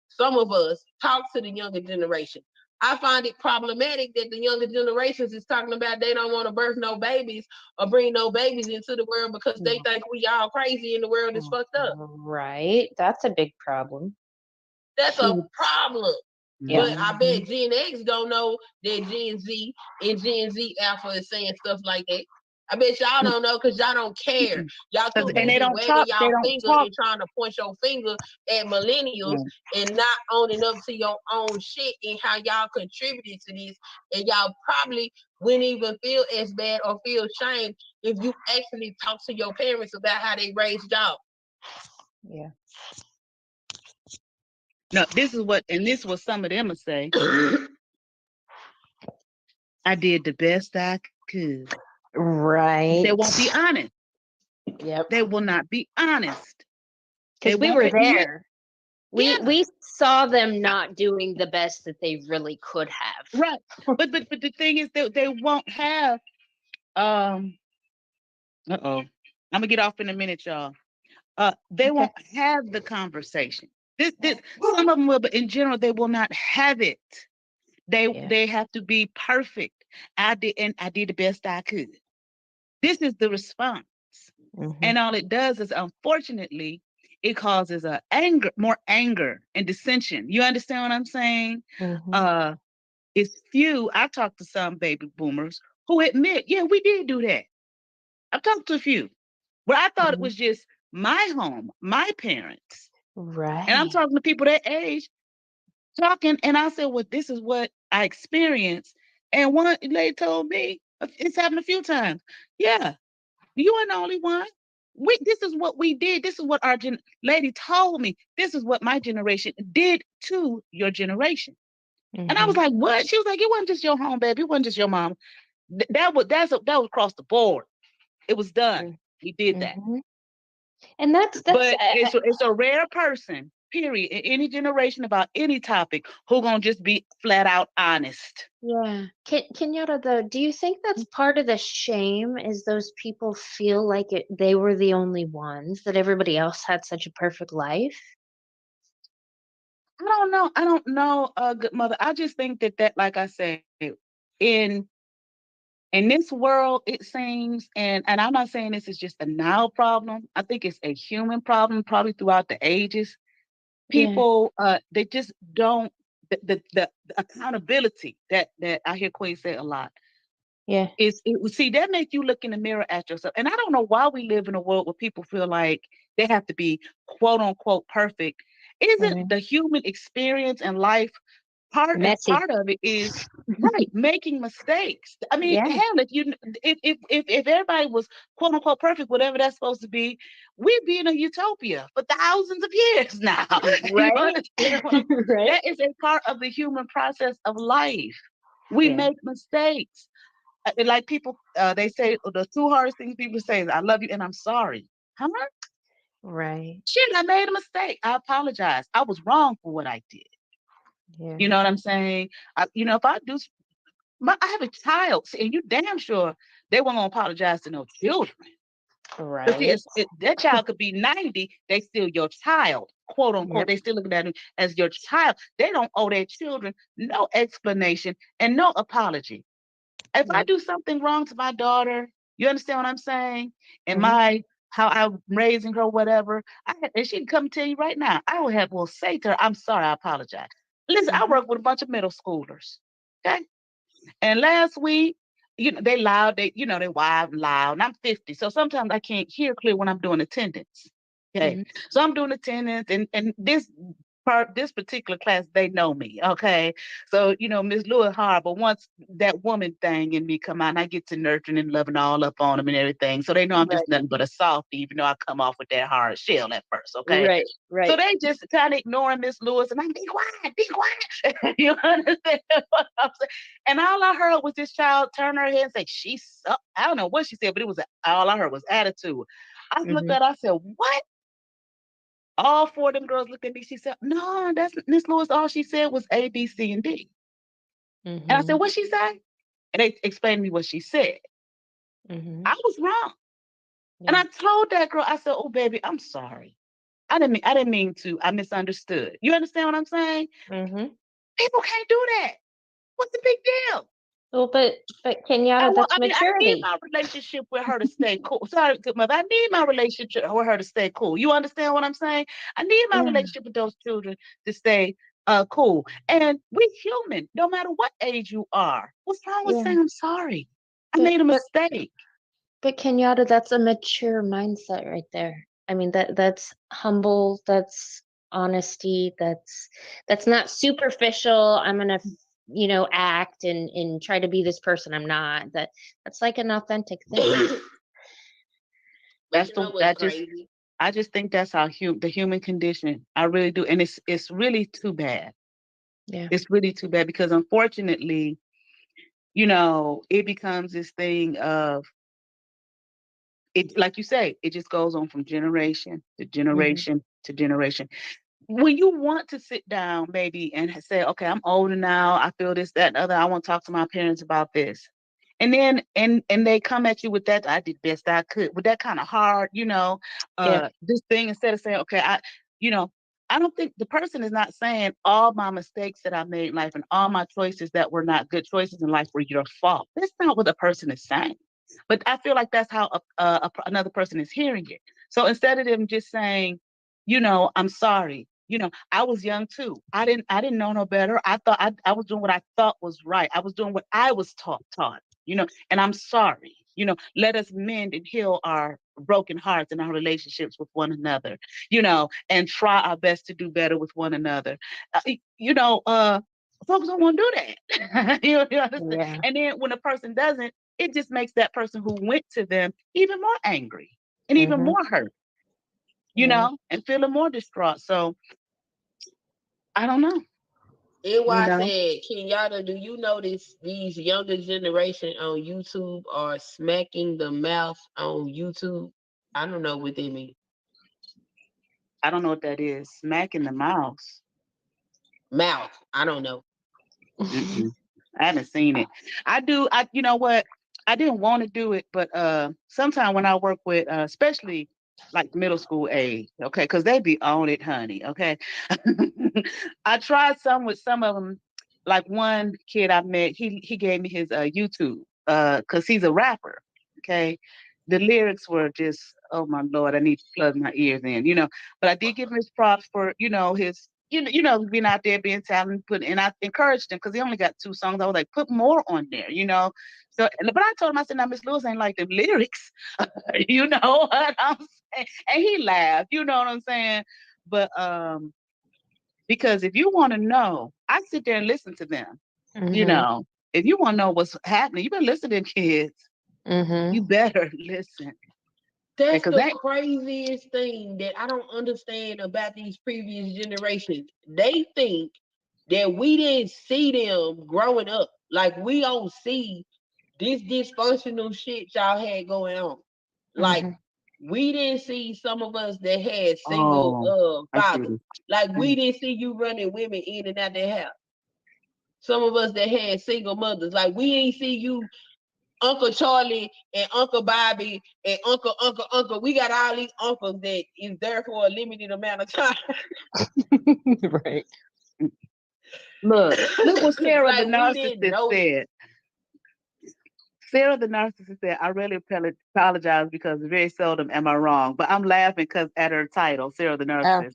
some of us, talk to the younger generation. I find it problematic that the younger generations is talking about they don't want to birth no babies or bring no babies into the world because they think we all crazy and the world is fucked up. Right. That's a big problem. That's a problem. Yeah. But I bet Gen X don't know that Gen Z and Gen Z Alpha is saying stuff like that. I bet y'all don't know because y'all don't care. Y'all too And they busy don't wagging talk. They y'all don't finger talk. and trying to point your finger at millennials and not owning up to your own shit and how y'all contributed to this. And y'all probably wouldn't even feel as bad or feel shame if you actually talk to your parents about how they raised y'all. Yeah. No, this is what some of them will say. I did the best I could. Right. They won't be honest. Yep. They will not be honest. Because we were there. We saw them not doing the best that they really could have. Right. But the thing is they won't have I'm gonna get off in a minute, y'all. They won't have the conversation. This some of them will, but in general, they will not have it. They have to be perfect. I did the best I could. This is the response. And all it does is, unfortunately, it causes more anger and dissension. You understand what I'm saying? It's few. I talked to some baby boomers who admit, yeah, we did do that. I've talked to a few where I thought it Mhm. was just my home, my parents. And I'm Right. talking to people that age, talking, and I said, well, this is what I experienced. And one lady told me, it's happened a few times. Yeah, you ain't the only one. This is what we did. This is what our lady told me. This is what my generation did to your generation. And I was Mhm. like, what? She was like, it wasn't just your home, baby. It wasn't just your mom. That was across the board. It was done. We did that. Mhm. And that's But it's a rare person, period, in any generation about any topic who gonna just be flat out honest. yeah. Kenyatta, though, do you think that's part of the shame is those people feel like they were the only ones, that everybody else had such a perfect life? I don't know. I don't know, good mother. I just think that, like I said, in in this world, it seems, and I'm not saying this is just a now problem. I think it's a human problem, probably throughout the ages. Yeah. People, they just don't the accountability that I hear Queen say a lot Yeah. is see that make you look in the mirror at yourself. And I don't know why we live in a world where people feel like they have to be quote unquote perfect. Isn't Right. the human experience and life Messy. part of it is right making mistakes. I mean, Yeah. hell, if everybody was quote unquote perfect, whatever that's supposed to be, we'd be in a utopia for thousands of years now. You Right. understand what I'm saying? Right. That is a part of the human process of life. We Yeah. make mistakes. Like people, they say the two hardest things people say is "I love you" and "I'm sorry." Huh? Right. Shit, I made a mistake. I apologize. I was wrong for what I did. Yeah. You know what I'm saying? If I do, I have a child, and you damn sure they won't gonna apologize to no children. But see, Right. that child could be 90, they still your child, quote unquote. Yep. They still looking at it as your child. They don't owe their children no explanation and no apology. If I Yep. do something wrong to my daughter, you understand what I'm saying? And Mhm. my how I'm raising her, whatever, and she can come tell you right now, I will say to her, I'm sorry, I apologize. Listen, I Mhm. work with a bunch of middle schoolers. Okay. And last week, they loud, they wild and loud. And I'm 50. So sometimes I can't hear clear when I'm doing attendance. Okay. Mhm. So I'm doing attendance and this particular class, they know me. Okay. So, Miss Lewis hard, but once that woman thing in me come out, and I get to nurturing and loving all up on them and everything. So they know I'm just Right. nothing but a softie, even though I come off with that hard shell at first. Okay. Right. So Right. they just kind of ignoring Miss Lewis, and I'm be quiet. You understand what I'm saying? And all I heard was this child turn her head and say, "She suck." I don't know what she said, but all I heard was attitude. I looked Mhm. at her, I said, "What?" All four of them girls looked at me. She said, "No, that's Miss Lewis. All she said was A, B, C, and D." And I said, Mhm. "What she say?" And they explained to me what she said. Mhm. I was wrong. And Yeah. I told that girl, I said, "Oh, baby, I'm sorry. I didn't mean to. I misunderstood." You understand what I'm saying? Mhm. People can't do that. What's the big deal? Well, but Kenyatta, that's I need maturity. my relationship with her to stay cool. Sorry, good mother. I need my relationship with her to stay cool. You understand what I'm saying? I need my Yeah. relationship with those children to stay cool. And we human, no matter what age you are. What's wrong with Yeah. saying I'm sorry? I But made a but mistake. but Kenyatta, that's a mature mindset right there. I mean, that's humble, that's honesty, that's not superficial. I'm gonna, act and try to be this person I'm not. That's like an authentic thing. That's You know the what's that just crazy? I just think that's how the human condition. I really do. And it's really too bad. Yeah. It's really too bad because unfortunately, it becomes this thing of it, like you say, it just goes on from generation to Hmm. generation to generation. When you want to sit down, maybe, and say, okay, I'm older now, I feel this, that, and other, I want to talk to my parents about this. And then and they come at you with that, I did best I could, with that kind of hard, Yeah. this thing instead of saying, okay, you know, I don't think the person is not saying all my mistakes that I made in life and all my choices that were not good choices in life were your fault. That's not what the person is saying. But I feel like that's how another person is hearing it. So instead of them just saying, I'm sorry. I was young too. I didn't know no better. I thought I was doing what I thought was right. I was doing what I was taught. and I'm sorry. Let us mend and heal our broken hearts and our relationships with one another, and try our best to do better with one another. Uh, you know, uh, Folks don't want to do that. You understand? Yeah. And then when a person doesn't, it just makes that person who went to them even more angry and even Mhm. more hurt, Yeah. and feeling more distraught. So I don't know, you NY know. said, Kenyatta, do you notice these younger generation on YouTube are smacking the mouth on YouTube? I don't know what they mean. I don't know what that is. Smack in the mouth. Mouth. I don't know. Mm-mm. I haven't seen it. I do. You know what? I didn't want to do it, but sometime when I work with, especially like middle school age, okay, because they be on it, honey. Okay, I tried some with some of them. Like one kid I met, he gave me his YouTube, because he's a rapper. Okay, the lyrics were just, oh my lord, I need to plug my ears in, But I did give him his props for, his being out there, being talented, and I encouraged him because he only got 2 songs. I was like, put more on there. So, but I told him, I said, now Miss Lewis ain't like them lyrics, you know what I'm saying? And he laughed, you know what I'm saying? But because if you want to know, I sit there and listen to them. You Mhm. know, if you want to know what's happening, you better listen to kids. Mhm. You better listen, That's because the that. craziest thing that I don't understand about these previous generations. They think that we didn't see them growing up. Like we don't see this dysfunctional shit y'all had going on. Like Mhm. we didn't see some of us that had single Oh, I see what fathers. Like you're we didn't see you running women in and out their house. Some of us that had single mothers. Like we ain't see you Uncle Charlie and Uncle Bobby and Uncle. We got all these uncles that is there for a limited amount of time. Right. Look what Sarah the Like we didn't narcissist know this. said. Sarah the narcissist said, I really apologize because very seldom am I wrong. But I'm laughing because at her title, Sarah the Oh, narcissist.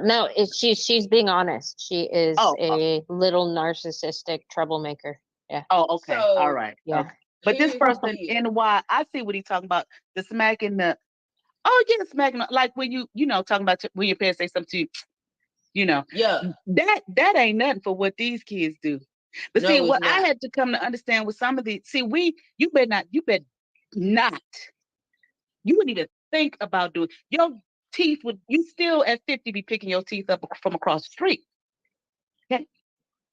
no. She's being honest. She is Oh, a little narcissistic troublemaker. Yeah. okay. All So right. Yeah. Okay. But this here's the person, deal. NY, I see what he's talking about. The smacking the, oh, yeah, smacking, like when talking about when your parents say something to you, you know, Yeah, that ain't nothing for what these kids do. But see, no, it's what I not. had to come to understand with some of these, you better not, you wouldn't even think about doing your teeth would, you still at 50 be picking your teeth up from across the street. Okay.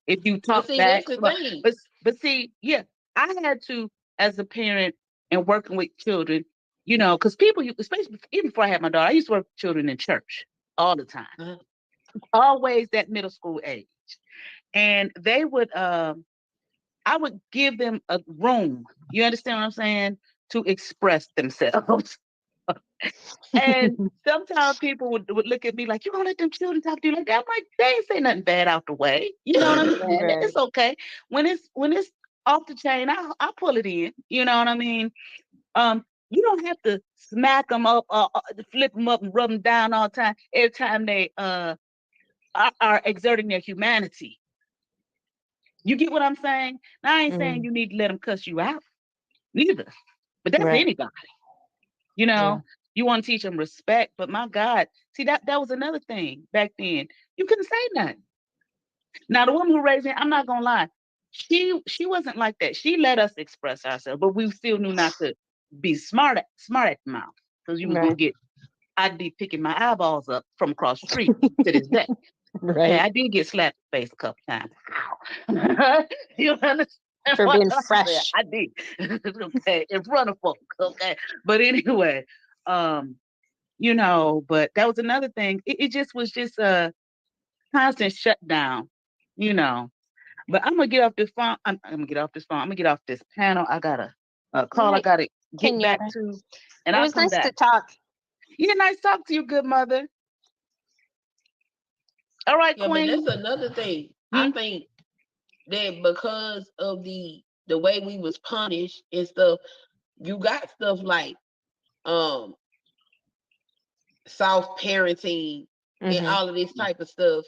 If you But talk see, back, that's the thing. but see, yeah, I had to, as a parent and working with children, because people, especially even before I had my daughter, I used to work with children in church all the time, Uh, always that middle school age. And they would, I would give them a room, you understand what I'm saying, to express themselves. And sometimes people would look at me like, you gonna let them children talk to you like that? I'm like, they ain't say nothing bad out the way. You know what I'm saying? Right. It's okay. When it's off the chain, I pull it in. You know what I mean? You don't have to smack them up, flip them up, and rub them down all the time. Every time they are exerting their humanity. You get what I'm saying? Now, I ain't saying Mm. you need to let them cuss you out, neither. But that's Right. anybody. You Yeah. know, you want to teach them respect, but my God, see that was another thing back then. You couldn't say nothing. Now the woman who raised me, I'm not gonna lie, she wasn't like that. She let us express ourselves, but we still knew not to be smart at the mouth because you was gonna Right. get. I'd be picking my eyeballs up from across the street to this day. Okay, Right. I did get slapped in the face a couple times. Ow. You understand For what being I'm saying? fresh. I did. Okay, in front of folks. Okay, but anyway, um, but that was another thing. It just was just a constant shutdown, you know. But I'm gonna get off this phone. I'm gonna get off this phone. I'm gonna get off this panel. I got a All call I right, gotta get back Kenyatta. to, and It I'll was come nice to back. talk. Yeah, nice talk to you, good mother. All right, yeah, but Queen. that's another thing. I Hmm? think that because of the way we was punished and stuff, you got stuff like um soft parenting and Mhm. all of this type of stuff.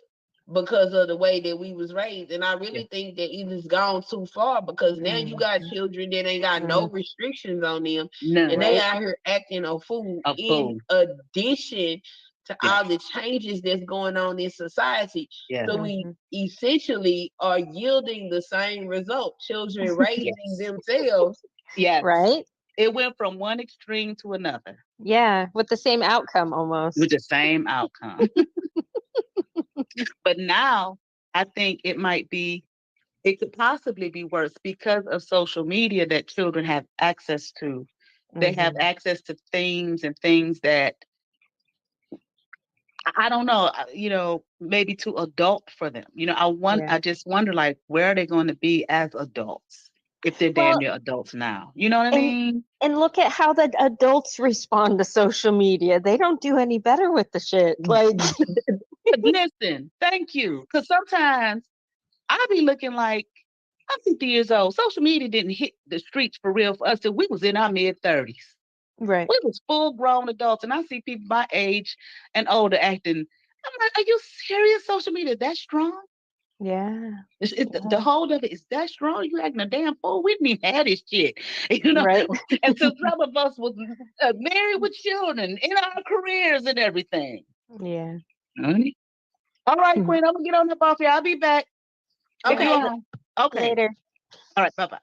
because of the way that we was raised. And I really think that it has gone too far, because now you got children that ain't got no restrictions on them, None. and they out here acting a fool. A In fool. addition to Yeah. all the changes that's going on in society. Yeah. So we essentially are yielding the same result. Children raising Yes. themselves. Yes. Right? It went from one extreme to another Yeah, with the same outcome almost. with the same outcome. But now I think it could possibly be worse because of social media that children have access to. They have access to things that I don't know, maybe too adult for them. I just wonder, like, where are they going to be as adults if they're damn Well, near adults now? You know what I mean? and look at how the adults respond to social media. They don't do any better with the shit. Like, Listen, thank you. Because sometimes I be looking like I'm 50 years old. Social media didn't hit the streets for real for us till we was in our mid-30s. right. We was full-grown adults, and I see people my age and older acting. I'm like, are you serious? Social media that strong? Yeah. The whole of it is that strong. You acting a damn fool. We didn't even have this shit, Right. Until some of us was married with children in our careers and everything. Yeah. Honey. All right, Queen. I'm gonna get on up off here. I'll be back. Take you Okay. on. Okay. Later. All right. Bye bye.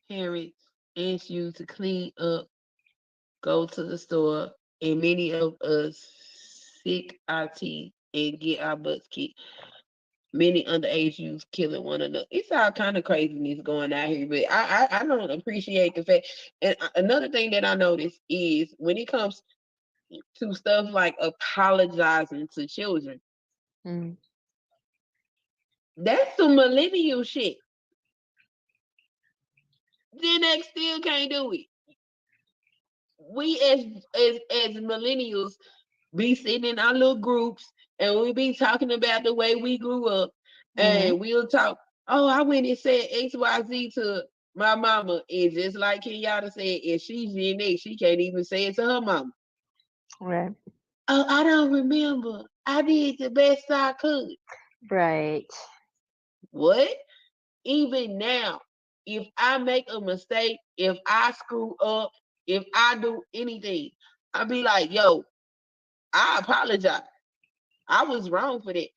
Parents ask you to clean up, go to the store, and many of us sick our teeth and get our butts kicked. Many underage youths killing one another. It's all kind of craziness going out here, but I don't appreciate the fact. And another thing that I notice is when it comes to stuff like apologizing to children, Mm. that's some millennial shit. Gen X still can't do it. We as millennials be sitting in our little groups and we be talking about the way we grew up, and we'll talk, oh, I went and said XYZ to my mama. And just like Kenyatta said, if she's Gen X, she can't even say it to her mama. Right. Oh, I don't remember. I did the best I could. Right. What? Even now, if I make a mistake, if I screw up, if I do anything, I'll be like, yo, I apologize. I was wrong for that.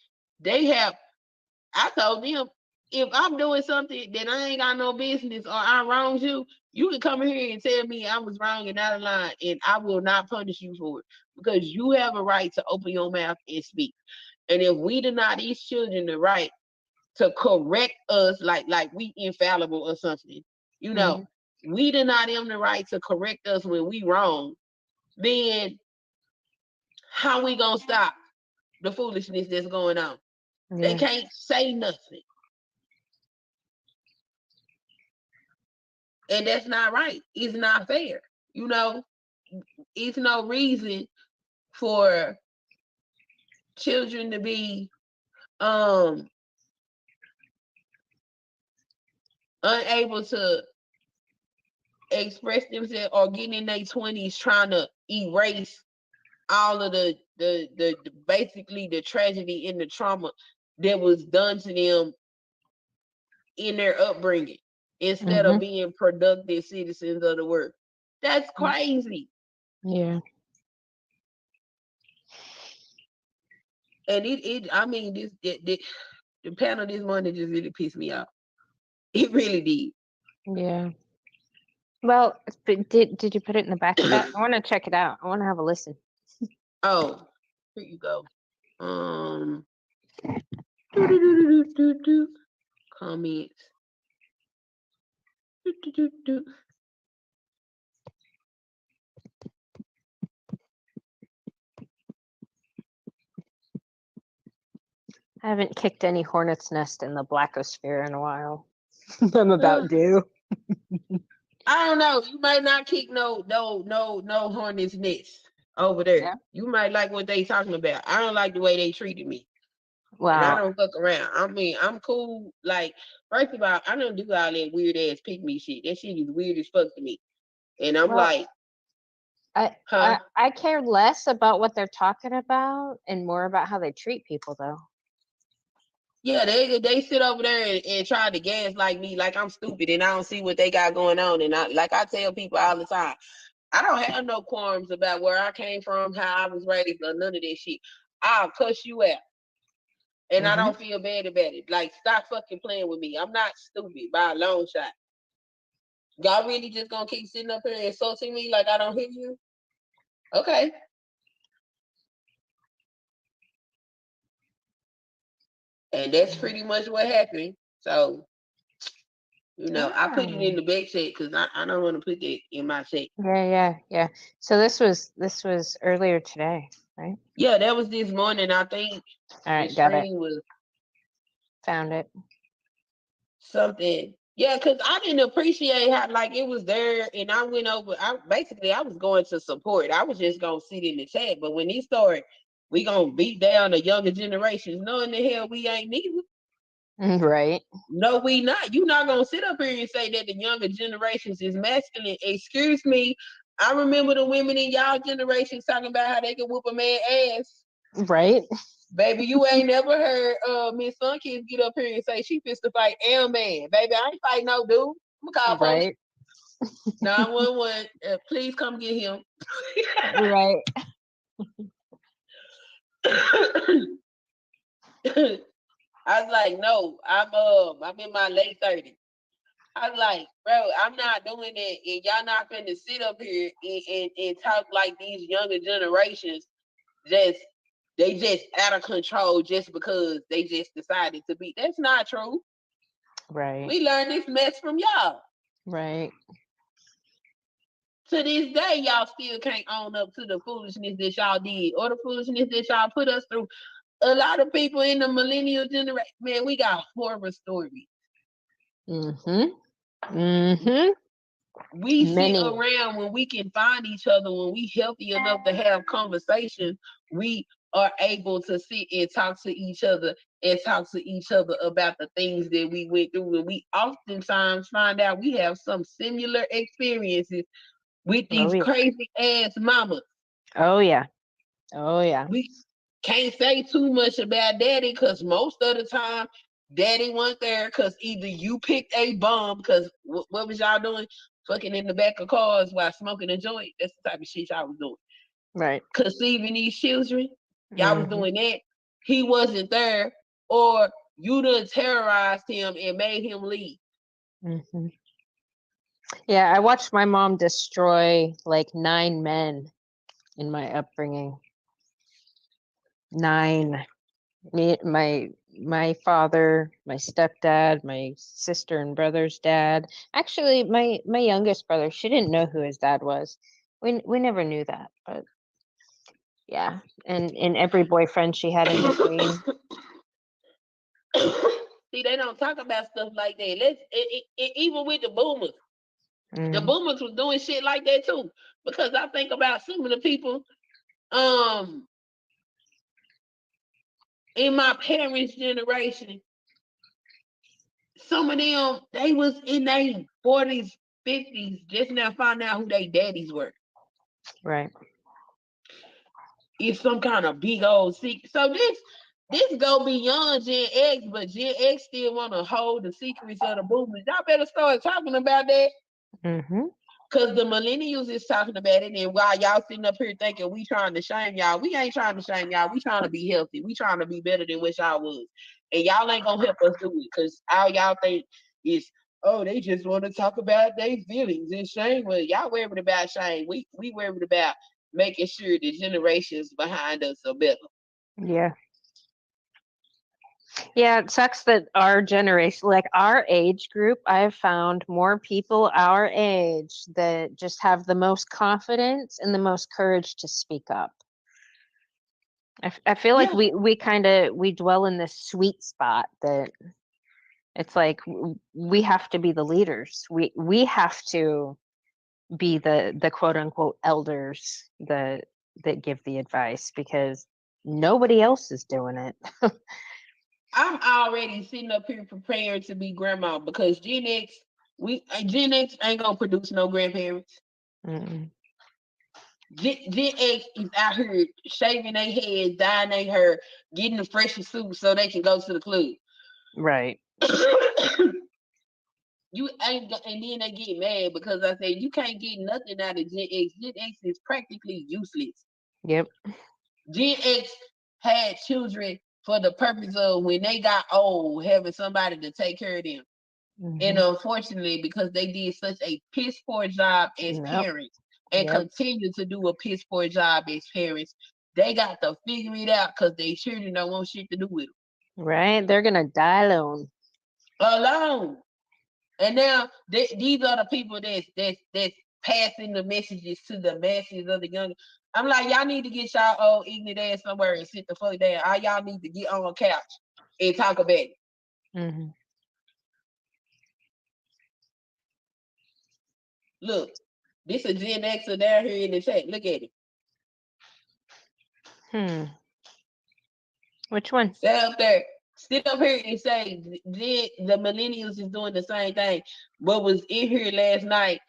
I told them, if I'm doing something that I ain't got no business or I wronged you, you can come in here and tell me I was wrong and out of line, and I will not punish you for it, because you have a right to open your mouth and speak. And if we deny these children the right to correct us, like we infallible or something, we deny them the right to correct us when we wrong, then how we gonna stop the foolishness that's going on? They can't say nothing. And that's not right. It's not fair. It's no reason for children to be unable to express themselves or getting in their 20s trying to erase all of the basically the tragedy and the trauma that was done to them in their upbringing, instead of being productive citizens of the world. That's crazy. Yeah. And I mean, the panel this morning just really pissed me off. It really did. Yeah. Well, did you put it in the back chat? I want to check it out. I want to have a listen. Oh, here you go. Comments. I haven't kicked any hornet's nest in the blackosphere in a while. I'm about due. I don't know. You might not kick no hornet's nest over there. Yeah. You might like what they talking about. I don't like the way they treated me. And I Wow. don't fuck around. I mean, I'm cool. Like, first of all, I don't do all that weird ass pick me shit. That shit is weird as fuck to me. And I'm like, I care less about what they're talking about and more about how they treat people, though. Yeah, they sit over there and try to gaslight me like I'm stupid and I don't see what they got going on. And I tell people all the time, I don't have no qualms about where I came from, how I was raised, or none of that shit. I'll cuss you out. And I don't feel bad about it. Like, stop fucking playing with me. I'm not stupid by a long shot. Y'all really just gonna keep sitting up here insulting me like I don't hear you? Okay. And that's pretty much what happened. So, I put it in the back check because I don't want to put that in my check. Yeah. So this was earlier today, right? Yeah, that was this morning. I think All right, the got it. stream was Found it. something. Yeah, because I didn't appreciate how like it was there, and I went over. I was going to support. I was just gonna sit in the chat, but when he started, we gonna beat down the younger generations, knowing the hell we ain't neither. Right. No, we not. You not gonna sit up here and say that the younger generations is masculine. Excuse me. I remember the women in y'all generations talking about how they can whoop a man ass. Right. Baby, you ain't never heard Miss Sunkiss get up here and say she fits to fight a man. Baby, I ain't fight no dude. I'm gonna call Right. 911. Please come get him. Right. I was like, no, I'm in my late 30s. I was like, bro, I'm not doing that, and y'all not finna sit up here and talk like these younger generations they just out of control just because they just decided to be. That's not true. Right. We learned this mess from y'all. Right. To this day, y'all still can't own up to the foolishness that y'all did or the foolishness that y'all put us through. A lot of people in the millennial generation, man, we got horror stories. We sit around when we can find each other, when we healthy enough to have conversations, we are able to sit and talk to each other about the things that we went through. And we oftentimes find out we have some similar experiences with these crazy ass mamas. Oh yeah. We can't say too much about daddy because most of the time daddy wasn't there because either you picked a bomb because what was y'all doing? Fucking in the back of cars while smoking a joint. That's the type of shit y'all was doing. Right. Conceiving these children. Y'all was doing that. He wasn't there, or you done terrorized him and made him leave. Yeah, I watched my mom destroy like 9 men in my upbringing. 9. My father, my stepdad, my sister and brother's dad. Actually, my youngest brother, she didn't know who his dad was. We never knew that, but yeah. And every boyfriend she had in between. See, they don't talk about stuff like that. Even with the boomers. The boomers was doing shit like that too. Because I think about some of the people in my parents' generation, some of them, they was in their 40s, 50s, just now find out who their daddies were. Right. It's some kind of big old secret. So this go beyond Gen X, but Gen X still want to hold the secrets of the boomers. Y'all better start talking about that. Because the millennials is talking about it, and while y'all sitting up here thinking we trying to shame y'all, we ain't trying to shame y'all. We trying to be healthy. We trying to be better than what y'all was. And y'all ain't gonna help us do it because all y'all think is, oh, they just want to talk about their feelings and shame. Well, y'all worried about shame. We worried about making sure the generations behind us are better. Yeah. Yeah, it sucks that our generation, like our age group, I've found more people our age that just have the most confidence and the most courage to speak up. I feel like we dwell in this sweet spot that it's like we have to be the leaders. We have to be the quote unquote elders that give the advice because nobody else is doing it. I'm already sitting up here prepared to be grandma because Gen X ain't gonna produce no grandparents. Gen X is out here shaving their heads, dyeing their hair, getting the freshest suit so they can go to the club. Right. You ain't, and then they get mad because I say you can't get nothing out of Gen X. Gen X is practically useless. Yep. Gen X had children for the purpose of when they got old, having somebody to take care of them. And Hmm. unfortunately, because they did such a piss poor job as Yep. parents and Yep. continue to do a piss poor job as parents, they got to figure it out because they children don't want shit to do with them. Right. They're gonna die alone. Alone. And now these are the people that's passing the messages to the masses of the young. I'm like, y'all need to get y'all old ignorant ass somewhere and sit the fuck down. All y'all need to get on a couch and talk about it. Hmm. Look, this a Gen Xer down here in the chat. Look at it. Which one? Sit up there. Sit up here and say the millennials is doing the same thing. What was in here last night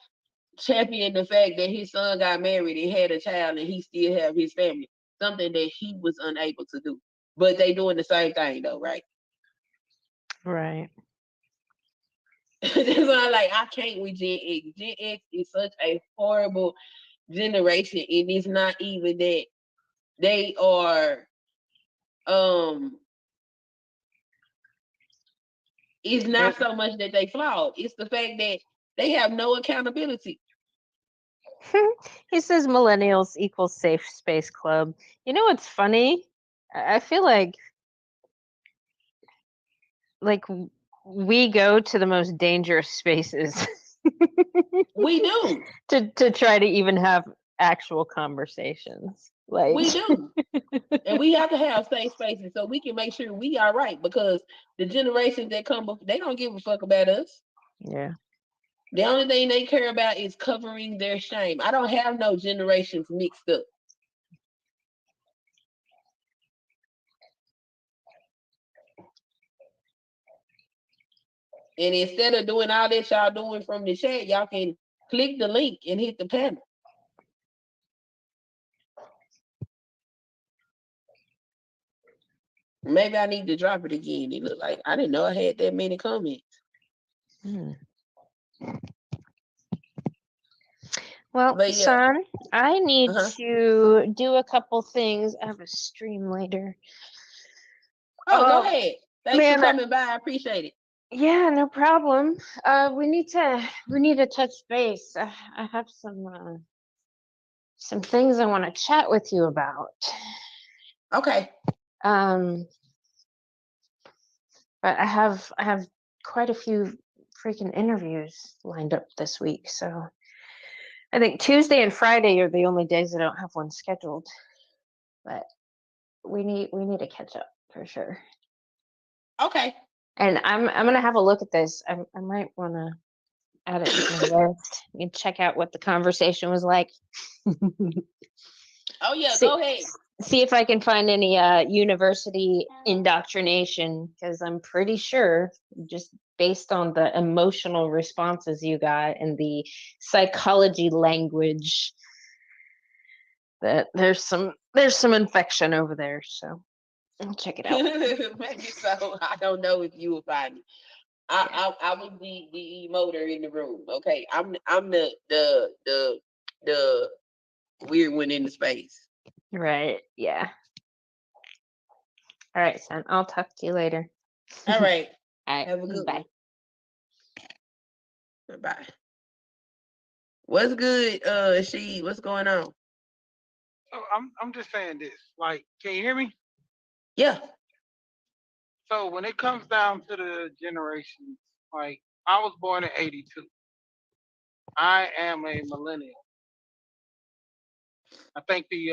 champion the fact that his son got married and had a child and he still have his family. Something that he was unable to do. But they doing the same thing though, right? Right. That's why I'm like, I can't with Gen X. Gen X is such a horrible generation, and it's not even that they are it's not so much that they flawed. It's the fact that they have no accountability. He says millennials equals safe space club. You know what's funny? I feel like we go to the most dangerous spaces We do. to try to even have actual conversations. Like We do. And we have to have safe spaces so we can make sure we are right because the generations that come up, they don't give a fuck about us. yeah. The only thing they care about is covering their shame. I don't have no generations mixed up. And instead of doing all that y'all doing from the chat, y'all can click the link and hit the panel. Maybe I need to drop it again. It look like I didn't know I had that many comments. Well, But yeah. son, I need Uh-huh. to do a couple things. I have a stream later. Oh, go ahead. Thanks for Man, coming by. I appreciate it. yeah, no problem. We need to touch base. I have some things I want to chat with you about. Okay. But I have quite a few freaking interviews lined up this week, so I think Tuesday and Friday are the only days I don't have one scheduled. But we need to catch up for sure. Okay. And I'm gonna have a look at this. I might want to add it to my list and check out what the conversation was like. Oh yeah, go ahead. See if I can find any university indoctrination, because I'm pretty sure, just based on the emotional responses you got and the psychology language, that there's some infection over there. So I'll check it out. Maybe so. I don't know if you will find it. I was the emoter in the room. Okay. I'm the weird one in the space. Right. Yeah. All right, son. I'll talk to you later. All right. All right. Have a good Bye. one. Bye. What's good, she? What's going on? So I'm just saying this. Like, can you hear me? Yeah. So when it comes down to the generations, like I was born in '82. I am a millennial. I think the